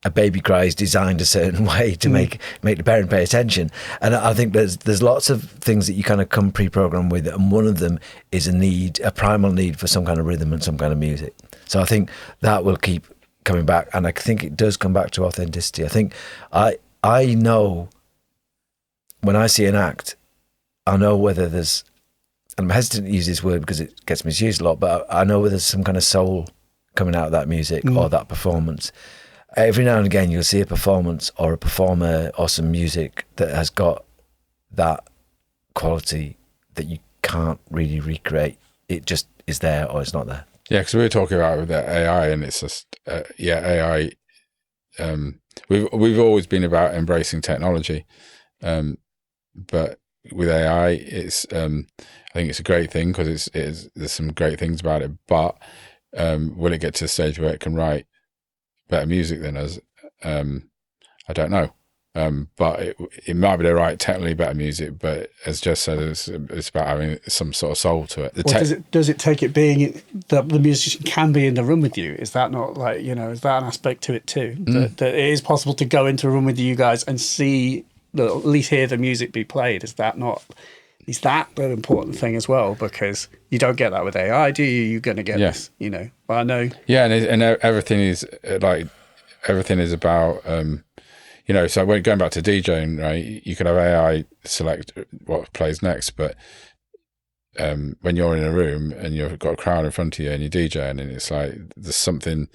a baby cry is designed a certain way to make the parent pay attention. And I think there's lots of things that you kind of come pre-programmed with, and one of them is a primal need for some kind of rhythm and some kind of music. So I think that will keep coming back, and I think it does come back to authenticity. I think I know when I see an act, I know whether there's, and I'm hesitant to use this word because it gets misused a lot, but I know whether there's some kind of soul coming out of that music or that performance. Every now and again, you'll see a performance or a performer or some music that has got that quality that you can't really recreate. It just is there or it's not there. Yeah, because we were talking about with the AI, and it's just AI. We've always been about embracing technology, but with AI, it's I think it's a great thing because there's some great things about it. But will it get to a stage where it can write better music than us? I don't know. But it might be the right technically better music, but as Jess said, it's about having some sort of soul to it. Does it take it being that the musician can be in the room with you? Is that not like, is that an aspect to it too? That it is possible to go into a room with you guys and see, at least hear the music be played? Is that the important thing as well? Because you don't get that with AI, do you? You're going to get this, Well, I know. Yeah, and everything is about, so when going back to DJing, right, you could have AI select what plays next, but when you're in a room and you've got a crowd in front of you and you're DJing, and it's like there's something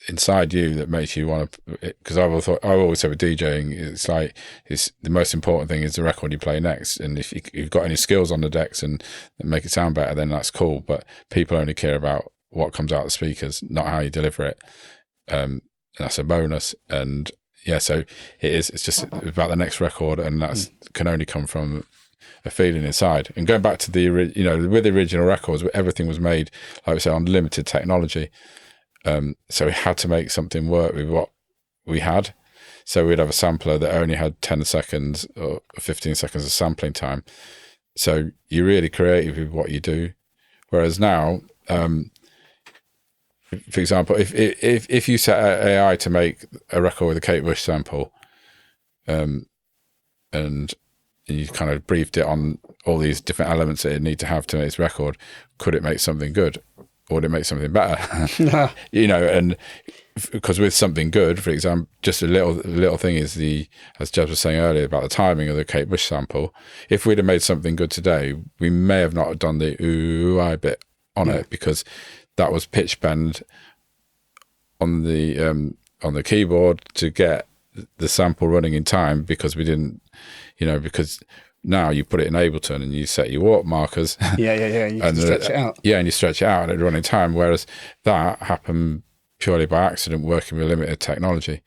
inside you that makes you want to. Because I always say with DJing, it's like the most important thing is the record you play next, and if you've got any skills on the decks and make it sound better, then that's cool. But people only care about what comes out of the speakers, not how you deliver it. And that's a bonus. And yeah, so it's just about the next record, and that's can only come from a feeling inside. And going back to with the original records, everything was made, like we say, on limited technology. So we had to make something work with what we had. So we'd have a sampler that only had 10 seconds or 15 seconds of sampling time. So you're really creative with what you do. Whereas now, for example, if you set AI to make a record with a Kate Bush sample, and you kind of briefed it on all these different elements that it need to have to make this record, could it make something good? Or would it make something better? And because with something good, for example, just a little thing is as Jeb was saying earlier about the timing of the Kate Bush sample. If we'd have made something good today, we may have not done the ooh I bit on it, because that was pitch bend on the keyboard to get the sample running in time, because we didn't, because now you put it in Ableton and you set your warp markers. Yeah. You can stretch it out. Yeah, and you stretch it out and it run in time. Whereas that happened purely by accident, working with limited technology.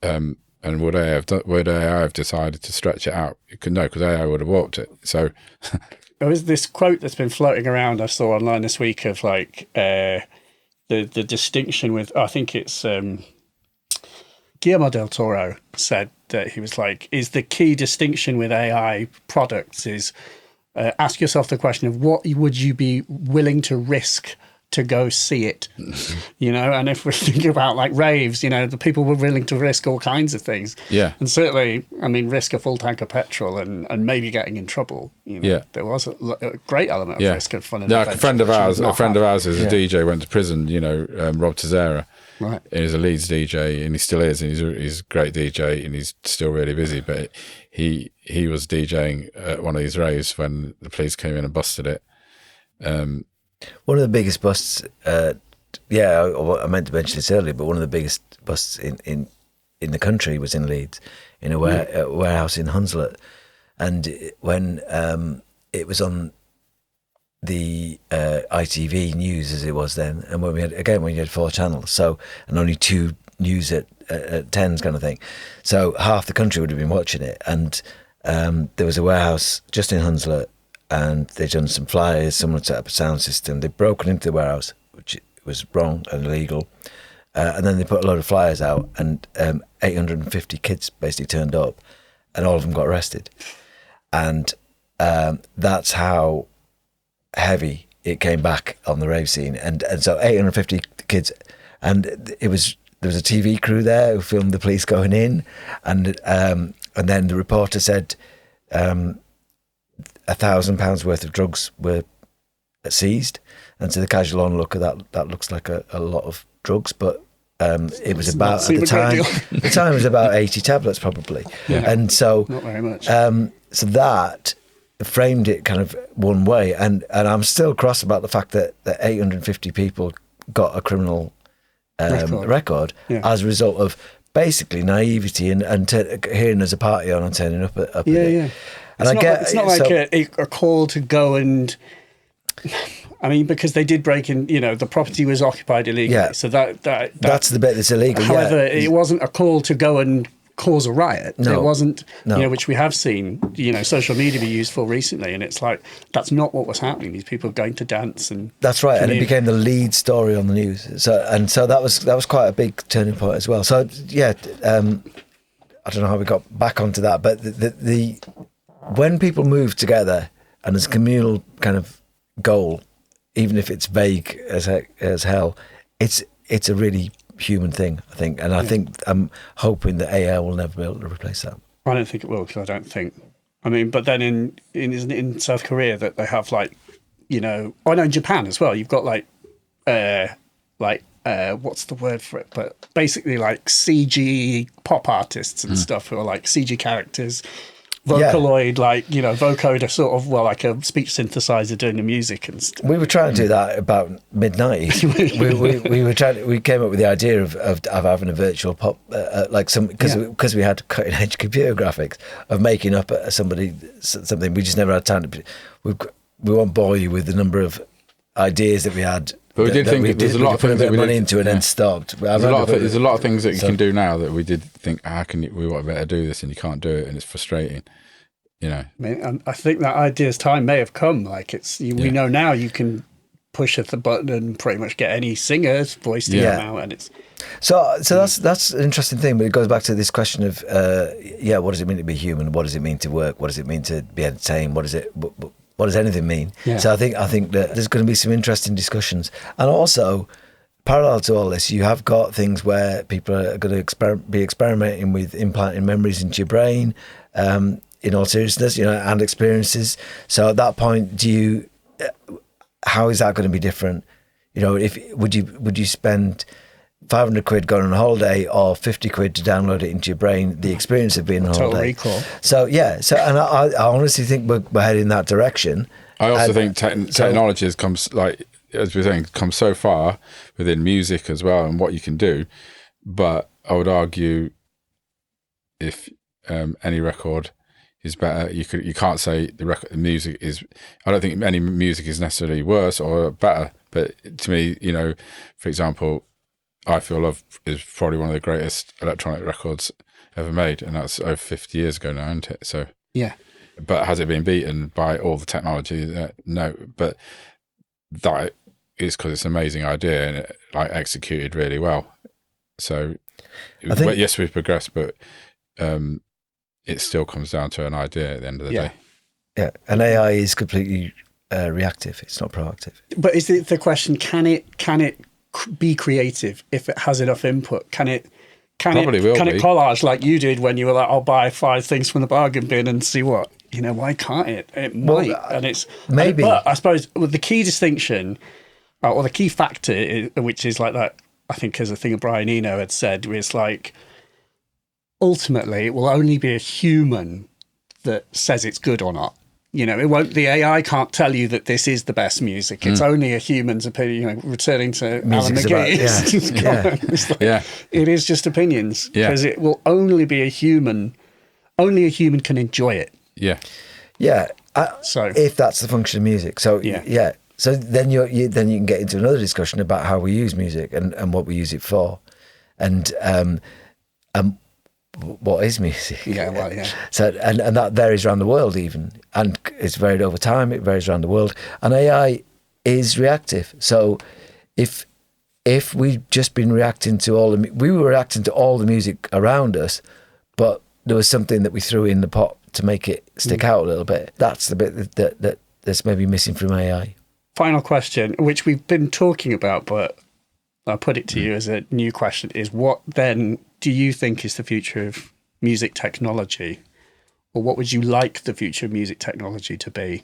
And would AI have decided to stretch it out? No, because AI would have warped it. So there was this quote that's been floating around I saw online this week of like the distinction with, I think it's Guillermo del Toro said that he was like, is the key distinction with AI products is ask yourself the question of what would you be willing to risk to go see it, and if we're thinking about like raves, the people were willing to risk all kinds of things. Yeah. And certainly, risk a full tank of petrol and maybe getting in trouble. There was a great element of risk and fun. A friend of ours is a DJ, went to prison, Rob Tezera. Right. And he's a Leeds DJ, and he still is, and he's a great DJ, and he's still really busy. But he was DJing at one of these raves when the police came in and busted it. One of the biggest busts, I meant to mention this earlier, but one of the biggest busts in the country was in Leeds, in a warehouse in Hunslet. And when it was on the ITV news, as it was then, and when you had 4 channels, and only 2 news at 10s kind of thing, so half the country would have been watching it. And there was a warehouse just in Hunslet, and they'd done some flyers, someone set up a sound system, they'd broken into the warehouse, which was wrong and illegal, and then they put a load of flyers out, and 850 kids basically turned up, and all of them got arrested. And that's how heavy it came back on the rave scene. And so 850 kids, and there was a TV crew there who filmed the police going in, and then the reporter said £1,000 worth of drugs were seized, and to the casual onlooker that looks like a lot of drugs, but it was about, at the time it was about 80 tablets probably. And so not very much. So that framed it kind of one way, and I'm still cross about the fact that 850 people got a criminal record as a result of basically naivety and hearing there's a party on and turning up at it. And it's not like a call to go and, because they did break in, the property was occupied illegally. Yeah. So that's the bit that's illegal. However, it wasn't a call to go and cause a riot. No. It wasn't, which we have seen, social media be used for recently. And it's like, that's not what was happening. These people going to dance and. That's right. And it became the lead story on the news. So that was quite a big turning point as well. So, I don't know how we got back onto that, but the when people move together and there's a communal kind of goal, even if it's vague as hell, it's a really human thing, I think. And I think I'm hoping that AI will never be able to replace that. I don't think it will, because I don't think. But then in South Korea that they have in Japan as well. You've got what's the word for it? But basically like CG pop artists and stuff who are like CG characters. Vocaloid, like, vocoder sort of, like a speech synthesizer doing the music and stuff. We were trying to do that about mid-90s. we came up with the idea of having a virtual pop, because we had cutting-edge computer graphics, of making up something. We just never had time to. We won't bore you with the number of ideas that we had. But we did think there's a lot of things that we money did, into and then stopped. There's a lot of things that you can do now that we did think, how can we want to better do this, and you can't do it, and it's frustrating. I mean, I think that idea's time may have come. Like we know now you can push the button and pretty much get any singer's voice to come out, and it's. So that's an interesting thing, but it goes back to this question of what does it mean to be human? What does it mean to work? What does it mean to be entertained? What does anything mean? Yeah. So I think that there's going to be some interesting discussions, and also parallel to all this, you have got things where people are going to be experimenting with implanting memories into your brain, in all seriousness, and experiences. So at that point, how is that going to be different? Would you spend 500 quid going on a holiday or 50 quid to download it into your brain, the experience of being on a holiday? Total recall. So and I honestly think we're heading in that direction. I also think technology has come, like, as we're saying, come so far within music as well and what you can do. But I would argue if any record is better, you can't say the music is. I don't think any music is necessarily worse or better. But to me, for example, I Feel Love is probably one of the greatest electronic records ever made, and that's over 50 years ago now, isn't it? So yeah. But has it been beaten by all the technology? No, but that is because it's an amazing idea and it, executed really well. So yes, we've progressed, but it still comes down to an idea at the end of the day. Yeah, and AI is completely reactive. It's not proactive. But is it the question? Can it be creative if it has enough input? Can it collage like you did when you were like, I'll buy 5 things from the bargain bin and see what, why can't it? It might. And it's maybe. But I suppose the key distinction or the key factor, which is like that, I think as a thing Brian Eno had said, was like, ultimately it will only be a human that says it's good or not. It won't. The AI can't tell you that this is the best music. It's only a human's opinion. Returning to Alan McGee, it is just opinions because it will only be a human. Only a human can enjoy it. Yeah. So if that's the function of music, so so then you can get into another discussion about how we use music and what we use it for, and what is music? So and that varies around the world even, and it's varied over time. It varies around the world, and AI is reactive. So if we've just been reacting to we were reacting to all the music around us, but there was something that we threw in the pot to make it stick out a little bit. That's the bit that's maybe missing from AI. Final question, which we've been talking about, but I'll put it to you as a new question, is what then do you think is the future of music technology? Or what would you like the future of music technology to be?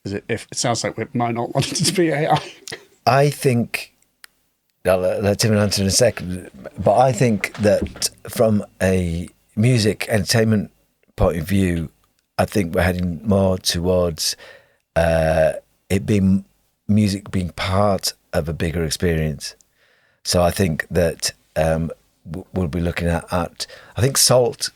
It sounds like we might not want it to be AI. I think, I'll let Tim answer in a second, but I think that from a music entertainment point of view, I think we're heading more towards music being part of a bigger experience. So I think that we'll be looking at I think Salt's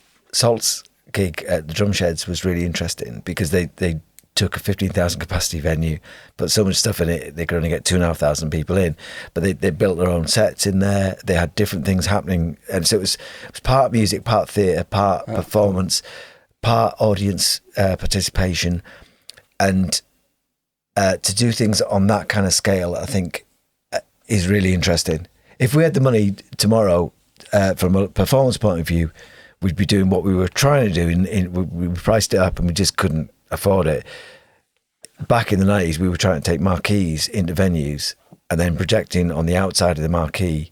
gig at the Drum Sheds was really interesting because they took a 15,000 capacity venue, put so much stuff in it, they could only get 2,500 people in, but they built their own sets in there. They had different things happening, and so it was part music, part theatre, part performance, part audience participation, and to do things on that kind of scale, I think is really interesting. If we had the money tomorrow, from a performance point of view, we'd be doing what we were trying to do. We priced it up and we just couldn't afford it. Back in the 90s, we were trying to take marquees into venues and then projecting on the outside of the marquee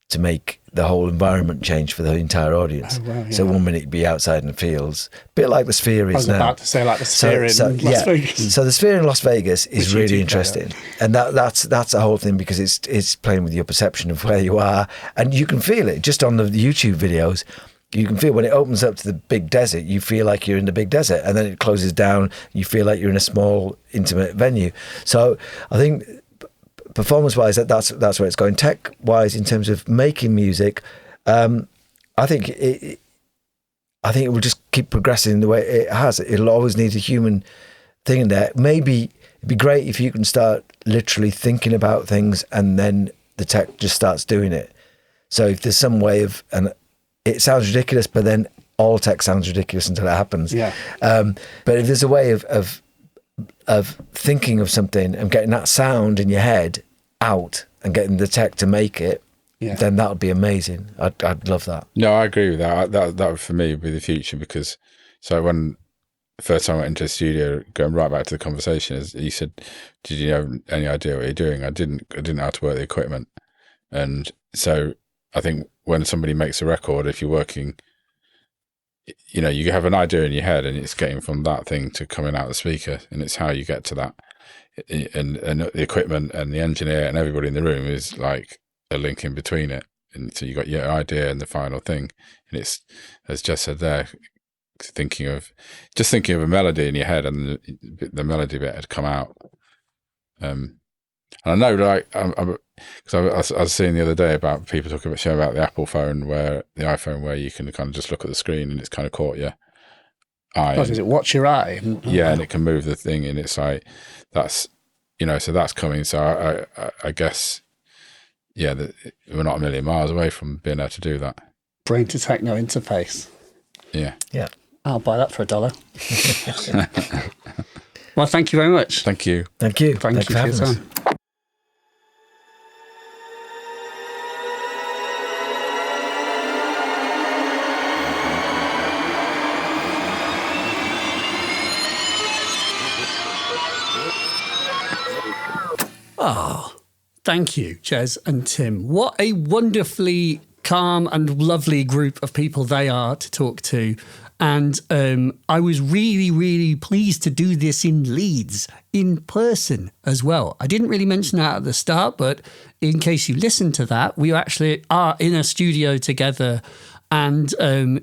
to make the whole environment change for the entire audience. Oh, wow, yeah. So 1 minute it'd be outside in the fields, a bit like the Sphere is now. I was about to say like the Sphere in Las Vegas. So the Sphere in Las Vegas is really interesting. And that's the whole thing, because it's playing with your perception of where you are. And you can feel it just on the YouTube videos. you can feel when it opens up to the big desert, you feel like you're in the big desert, and then it closes down, you feel like you're in a small, intimate venue. So I think performance-wise, that's where it's going. Tech-wise, in terms of making music, I think it will just keep progressing the way it has. It'll always need a human thing in there. Maybe it'd be great if you can start literally thinking about things and then the tech just starts doing it. So if there's some way of, and it sounds ridiculous, but then all tech sounds ridiculous until it happens. Yeah. But if there's a way of thinking of something and getting that sound in your head out and getting the tech to make it, then that would be amazing. I'd love that. No, I agree with that. That would, for me, be the future, because so when the first time I went into the studio, going right back to the conversation, as you said, did you have any idea what you're doing? I didn't know how to work the equipment. And so I think when somebody makes a record, if you're working, you have an idea in your head and it's getting from that thing to coming out the speaker, and it's how you get to that. And the equipment and the engineer and everybody in the room is like a link in between it. And so you got your idea and the final thing. And it's, as Jess said there, thinking of a melody in your head, and the melody bit had come out. And I know, like, because I was seeing the other day about people talking about the iPhone, where you can kind of just look at the screen and it's kind of caught your eye. Oh, does it watch your eye? Yeah, and it can move the thing, and it's like that's so that's coming. So I guess we're not a million miles away from being able to do that. Brain to techno interface. Yeah. I'll buy that for $1. Well, thank you very much. Thank you. Thank you. Thank you for your time. Thank you, Jez and Tim. What a wonderfully calm and lovely group of people they are to talk to. And I was really, really pleased to do this in Leeds, in person as well. I didn't really mention that at the start, but in case you listen to that, we actually are in a studio together. And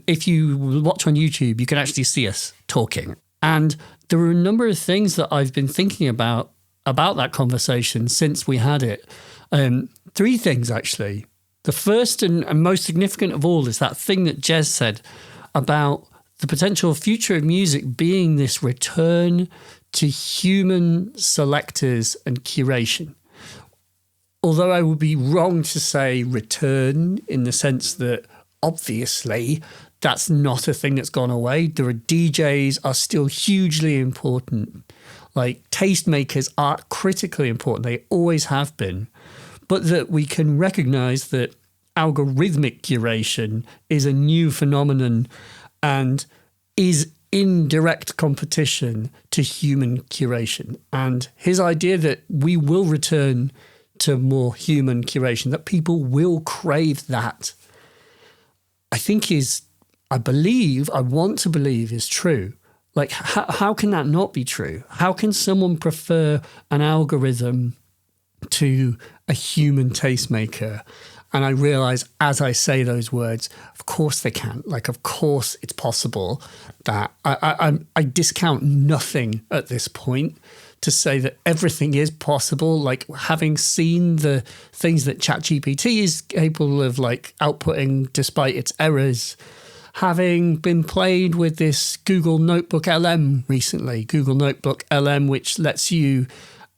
if you watch on YouTube, you can actually see us talking. And there are a number of things that I've been thinking about that conversation since we had it. 3 things, actually. The first and most significant of all is that thing that Jez said about the potential future of music being this return to human selectors and curation. Although I would be wrong to say return, in the sense that obviously that's not a thing that's gone away. There are DJs are still hugely important. Like, tastemakers are critically important. They always have been. But that we can recognize that algorithmic curation is a new phenomenon and is in direct competition to human curation. And his idea that we will return to more human curation, that people will crave that, I want to believe is true. Like, how can that not be true? How can someone prefer an algorithm to a human tastemaker? And I realize as I say those words, of course they can. Like, of course it's possible. That I discount nothing at this point to say that everything is possible. Like, having seen the things that ChatGPT is capable of, like, outputting despite its errors, having been played with this Google Notebook LM recently, Google Notebook LM, which lets you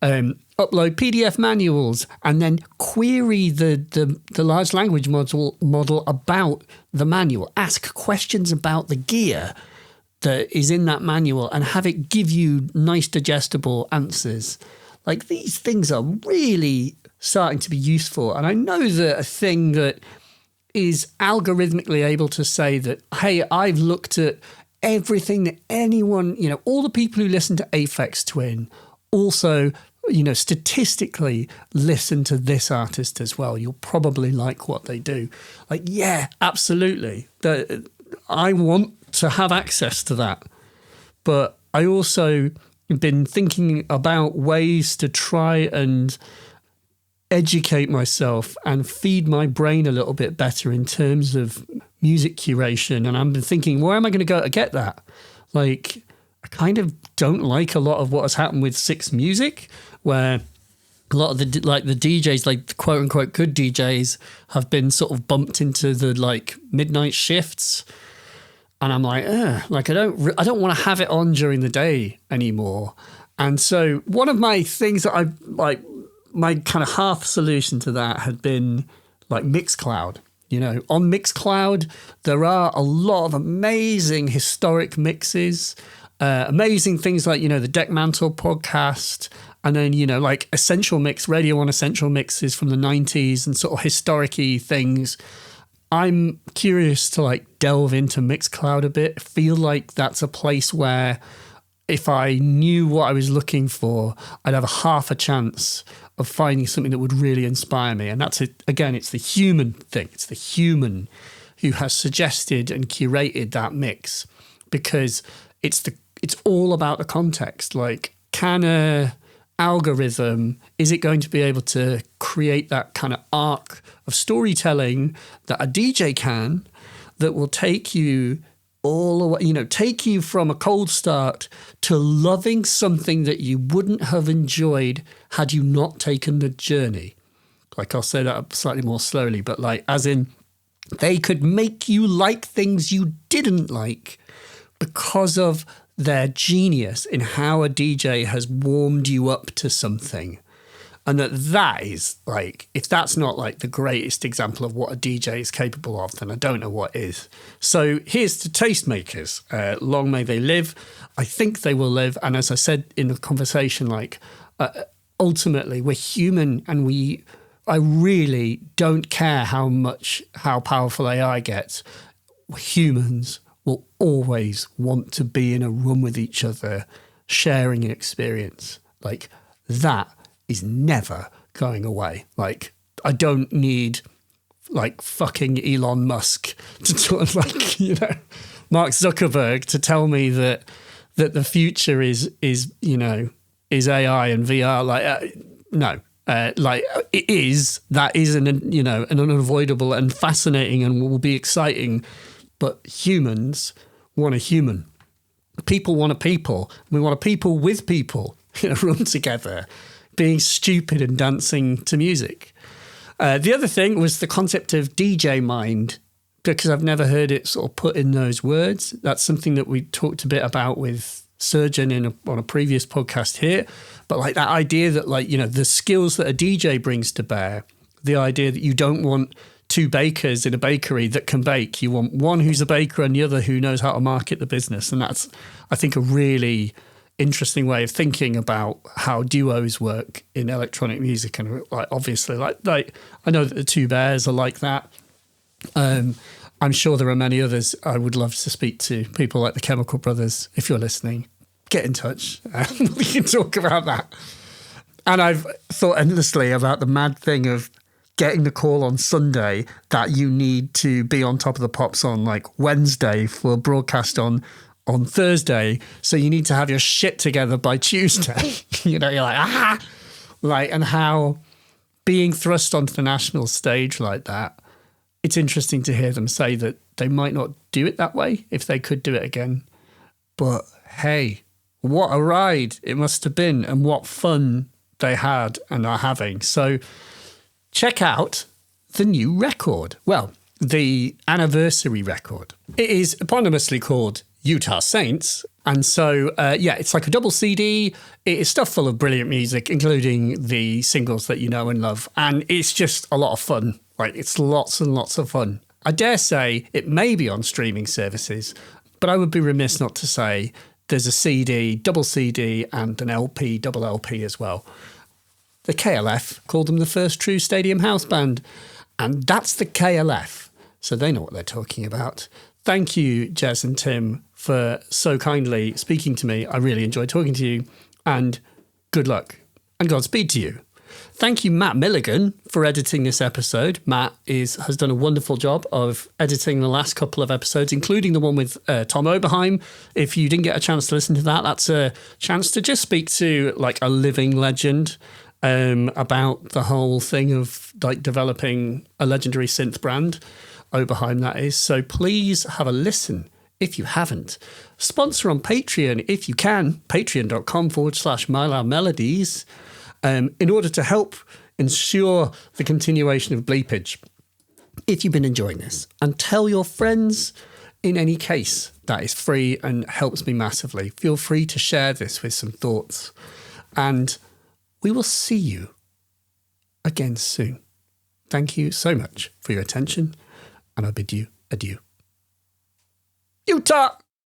upload PDF manuals and then query the large language model about the manual, ask questions about the gear that is in that manual and have it give you nice digestible answers. Like, these things are really starting to be useful. And I know that a thing that is algorithmically able to say that, hey, I've looked at everything that anyone, all the people who listen to Aphex Twin also, statistically listen to this artist as well. You'll probably like what they do. Like, yeah, absolutely. I want to have access to that. But I also been thinking about ways to try and educate myself and feed my brain a little bit better in terms of music curation, and I've been thinking, where am I going to go to get that? Like, I kind of don't like a lot of what has happened with Six Music, where a lot of the DJs, like the quote unquote good DJs, have been sort of bumped into the like midnight shifts, and I'm like, I don't want to have it on during the day anymore. And so one of my things that I like, my kind of half solution to that had been like Mixcloud. You know, on Mixcloud, there are a lot of amazing historic mixes, amazing things like, you know, the Deck Mantle podcast, and then, you know, like Essential Mix, Radio 1 Essential Mixes from the 90s and sort of historic-y things. I'm curious to like delve into Mixcloud a bit. I feel like that's a place where if I knew what I was looking for, I'd have a half a chance of finding something that would really inspire me. And that's it. Again, it's the human thing. It's the human who has suggested and curated that mix, because it's all about the context. Like, can a algorithm, is it going to be able to create that kind of arc of storytelling that a DJ can, that will take you all the way, you know, take you from a cold start to loving something that you wouldn't have enjoyed had you not taken the journey? Like, I'll say that slightly more slowly, but like, as in, they could make you like things you didn't like because of their genius in how a DJ has warmed you up to something. And that is like, if that's not like the greatest example of what a DJ is capable of, then I don't know what is. So here's to tastemakers. Long may they live. I think they will live. And as I said in the conversation, like, ultimately we're human, and I really don't care how powerful AI gets. Humans will always want to be in a room with each other, sharing an experience. Like, that is never going away. Like, I don't need like fucking Elon Musk to talk, like, you know, Mark Zuckerberg to tell me that the future is you know, is AI and VR. Like, no. Like, it is, that is an, you know, an unavoidable and fascinating and will be exciting. But humans want a human. People want a people. We want a people with people in a room together, being stupid and dancing to music. The other thing was the concept of DJ mind, because I've never heard it sort of put in those words. That's something that we talked a bit about with Surgeon on a previous podcast here. But like that idea that, like, you know, the skills that a DJ brings to bear, the idea that you don't want two bakers in a bakery that can bake. You want one who's a baker and the other who knows how to market the business. And that's, I think, a really interesting way of thinking about how duos work in electronic music. And like, obviously, like I know that the Two Bears are like that. I'm sure there are many others. I would love to speak to people like the Chemical Brothers. If you're listening, get in touch. We can talk about that. And I've thought endlessly about the mad thing of getting the call on Sunday that you need to be on Top of the Pops on like Wednesday for a broadcast on Thursday. So you need to have your shit together by Tuesday. You know, you're like, like, and how being thrust onto the national stage like that, it's interesting to hear them say that they might not do it that way if they could do it again. But hey, what a ride it must have been, and what fun they had and are having. So check out the new record. Well, the anniversary record. It is eponymously called Utah Saints. And so, it's like a double CD. It is stuff full of brilliant music, including the singles that you know and love. And it's just a lot of fun. Like, it's lots and lots of fun. I dare say it may be on streaming services, but I would be remiss not to say there's a CD, double CD, and an LP, double LP as well. The KLF called them the first true stadium house band. And that's the KLF. So they know what they're talking about. Thank you, Jez and Tim, for so kindly speaking to me. I really enjoyed talking to you. And good luck and Godspeed to you. Thank you, Matt Milligan, for editing this episode. Matt has done a wonderful job of editing the last couple of episodes, including the one with Tom Oberheim. If you didn't get a chance to listen to that, that's a chance to just speak to like a living legend about the whole thing of like developing a legendary synth brand. Oberheim, that is. So please have a listen if you haven't. Sponsor on Patreon if you can, patreon.com/myloudmelodies, in order to help ensure the continuation of Bleepage. If you've been enjoying this, and tell your friends in any case. That is free and helps me massively. Feel free to share this with some thoughts. And we will see you again soon. Thank you so much for your attention, and I bid you adieu. Utah!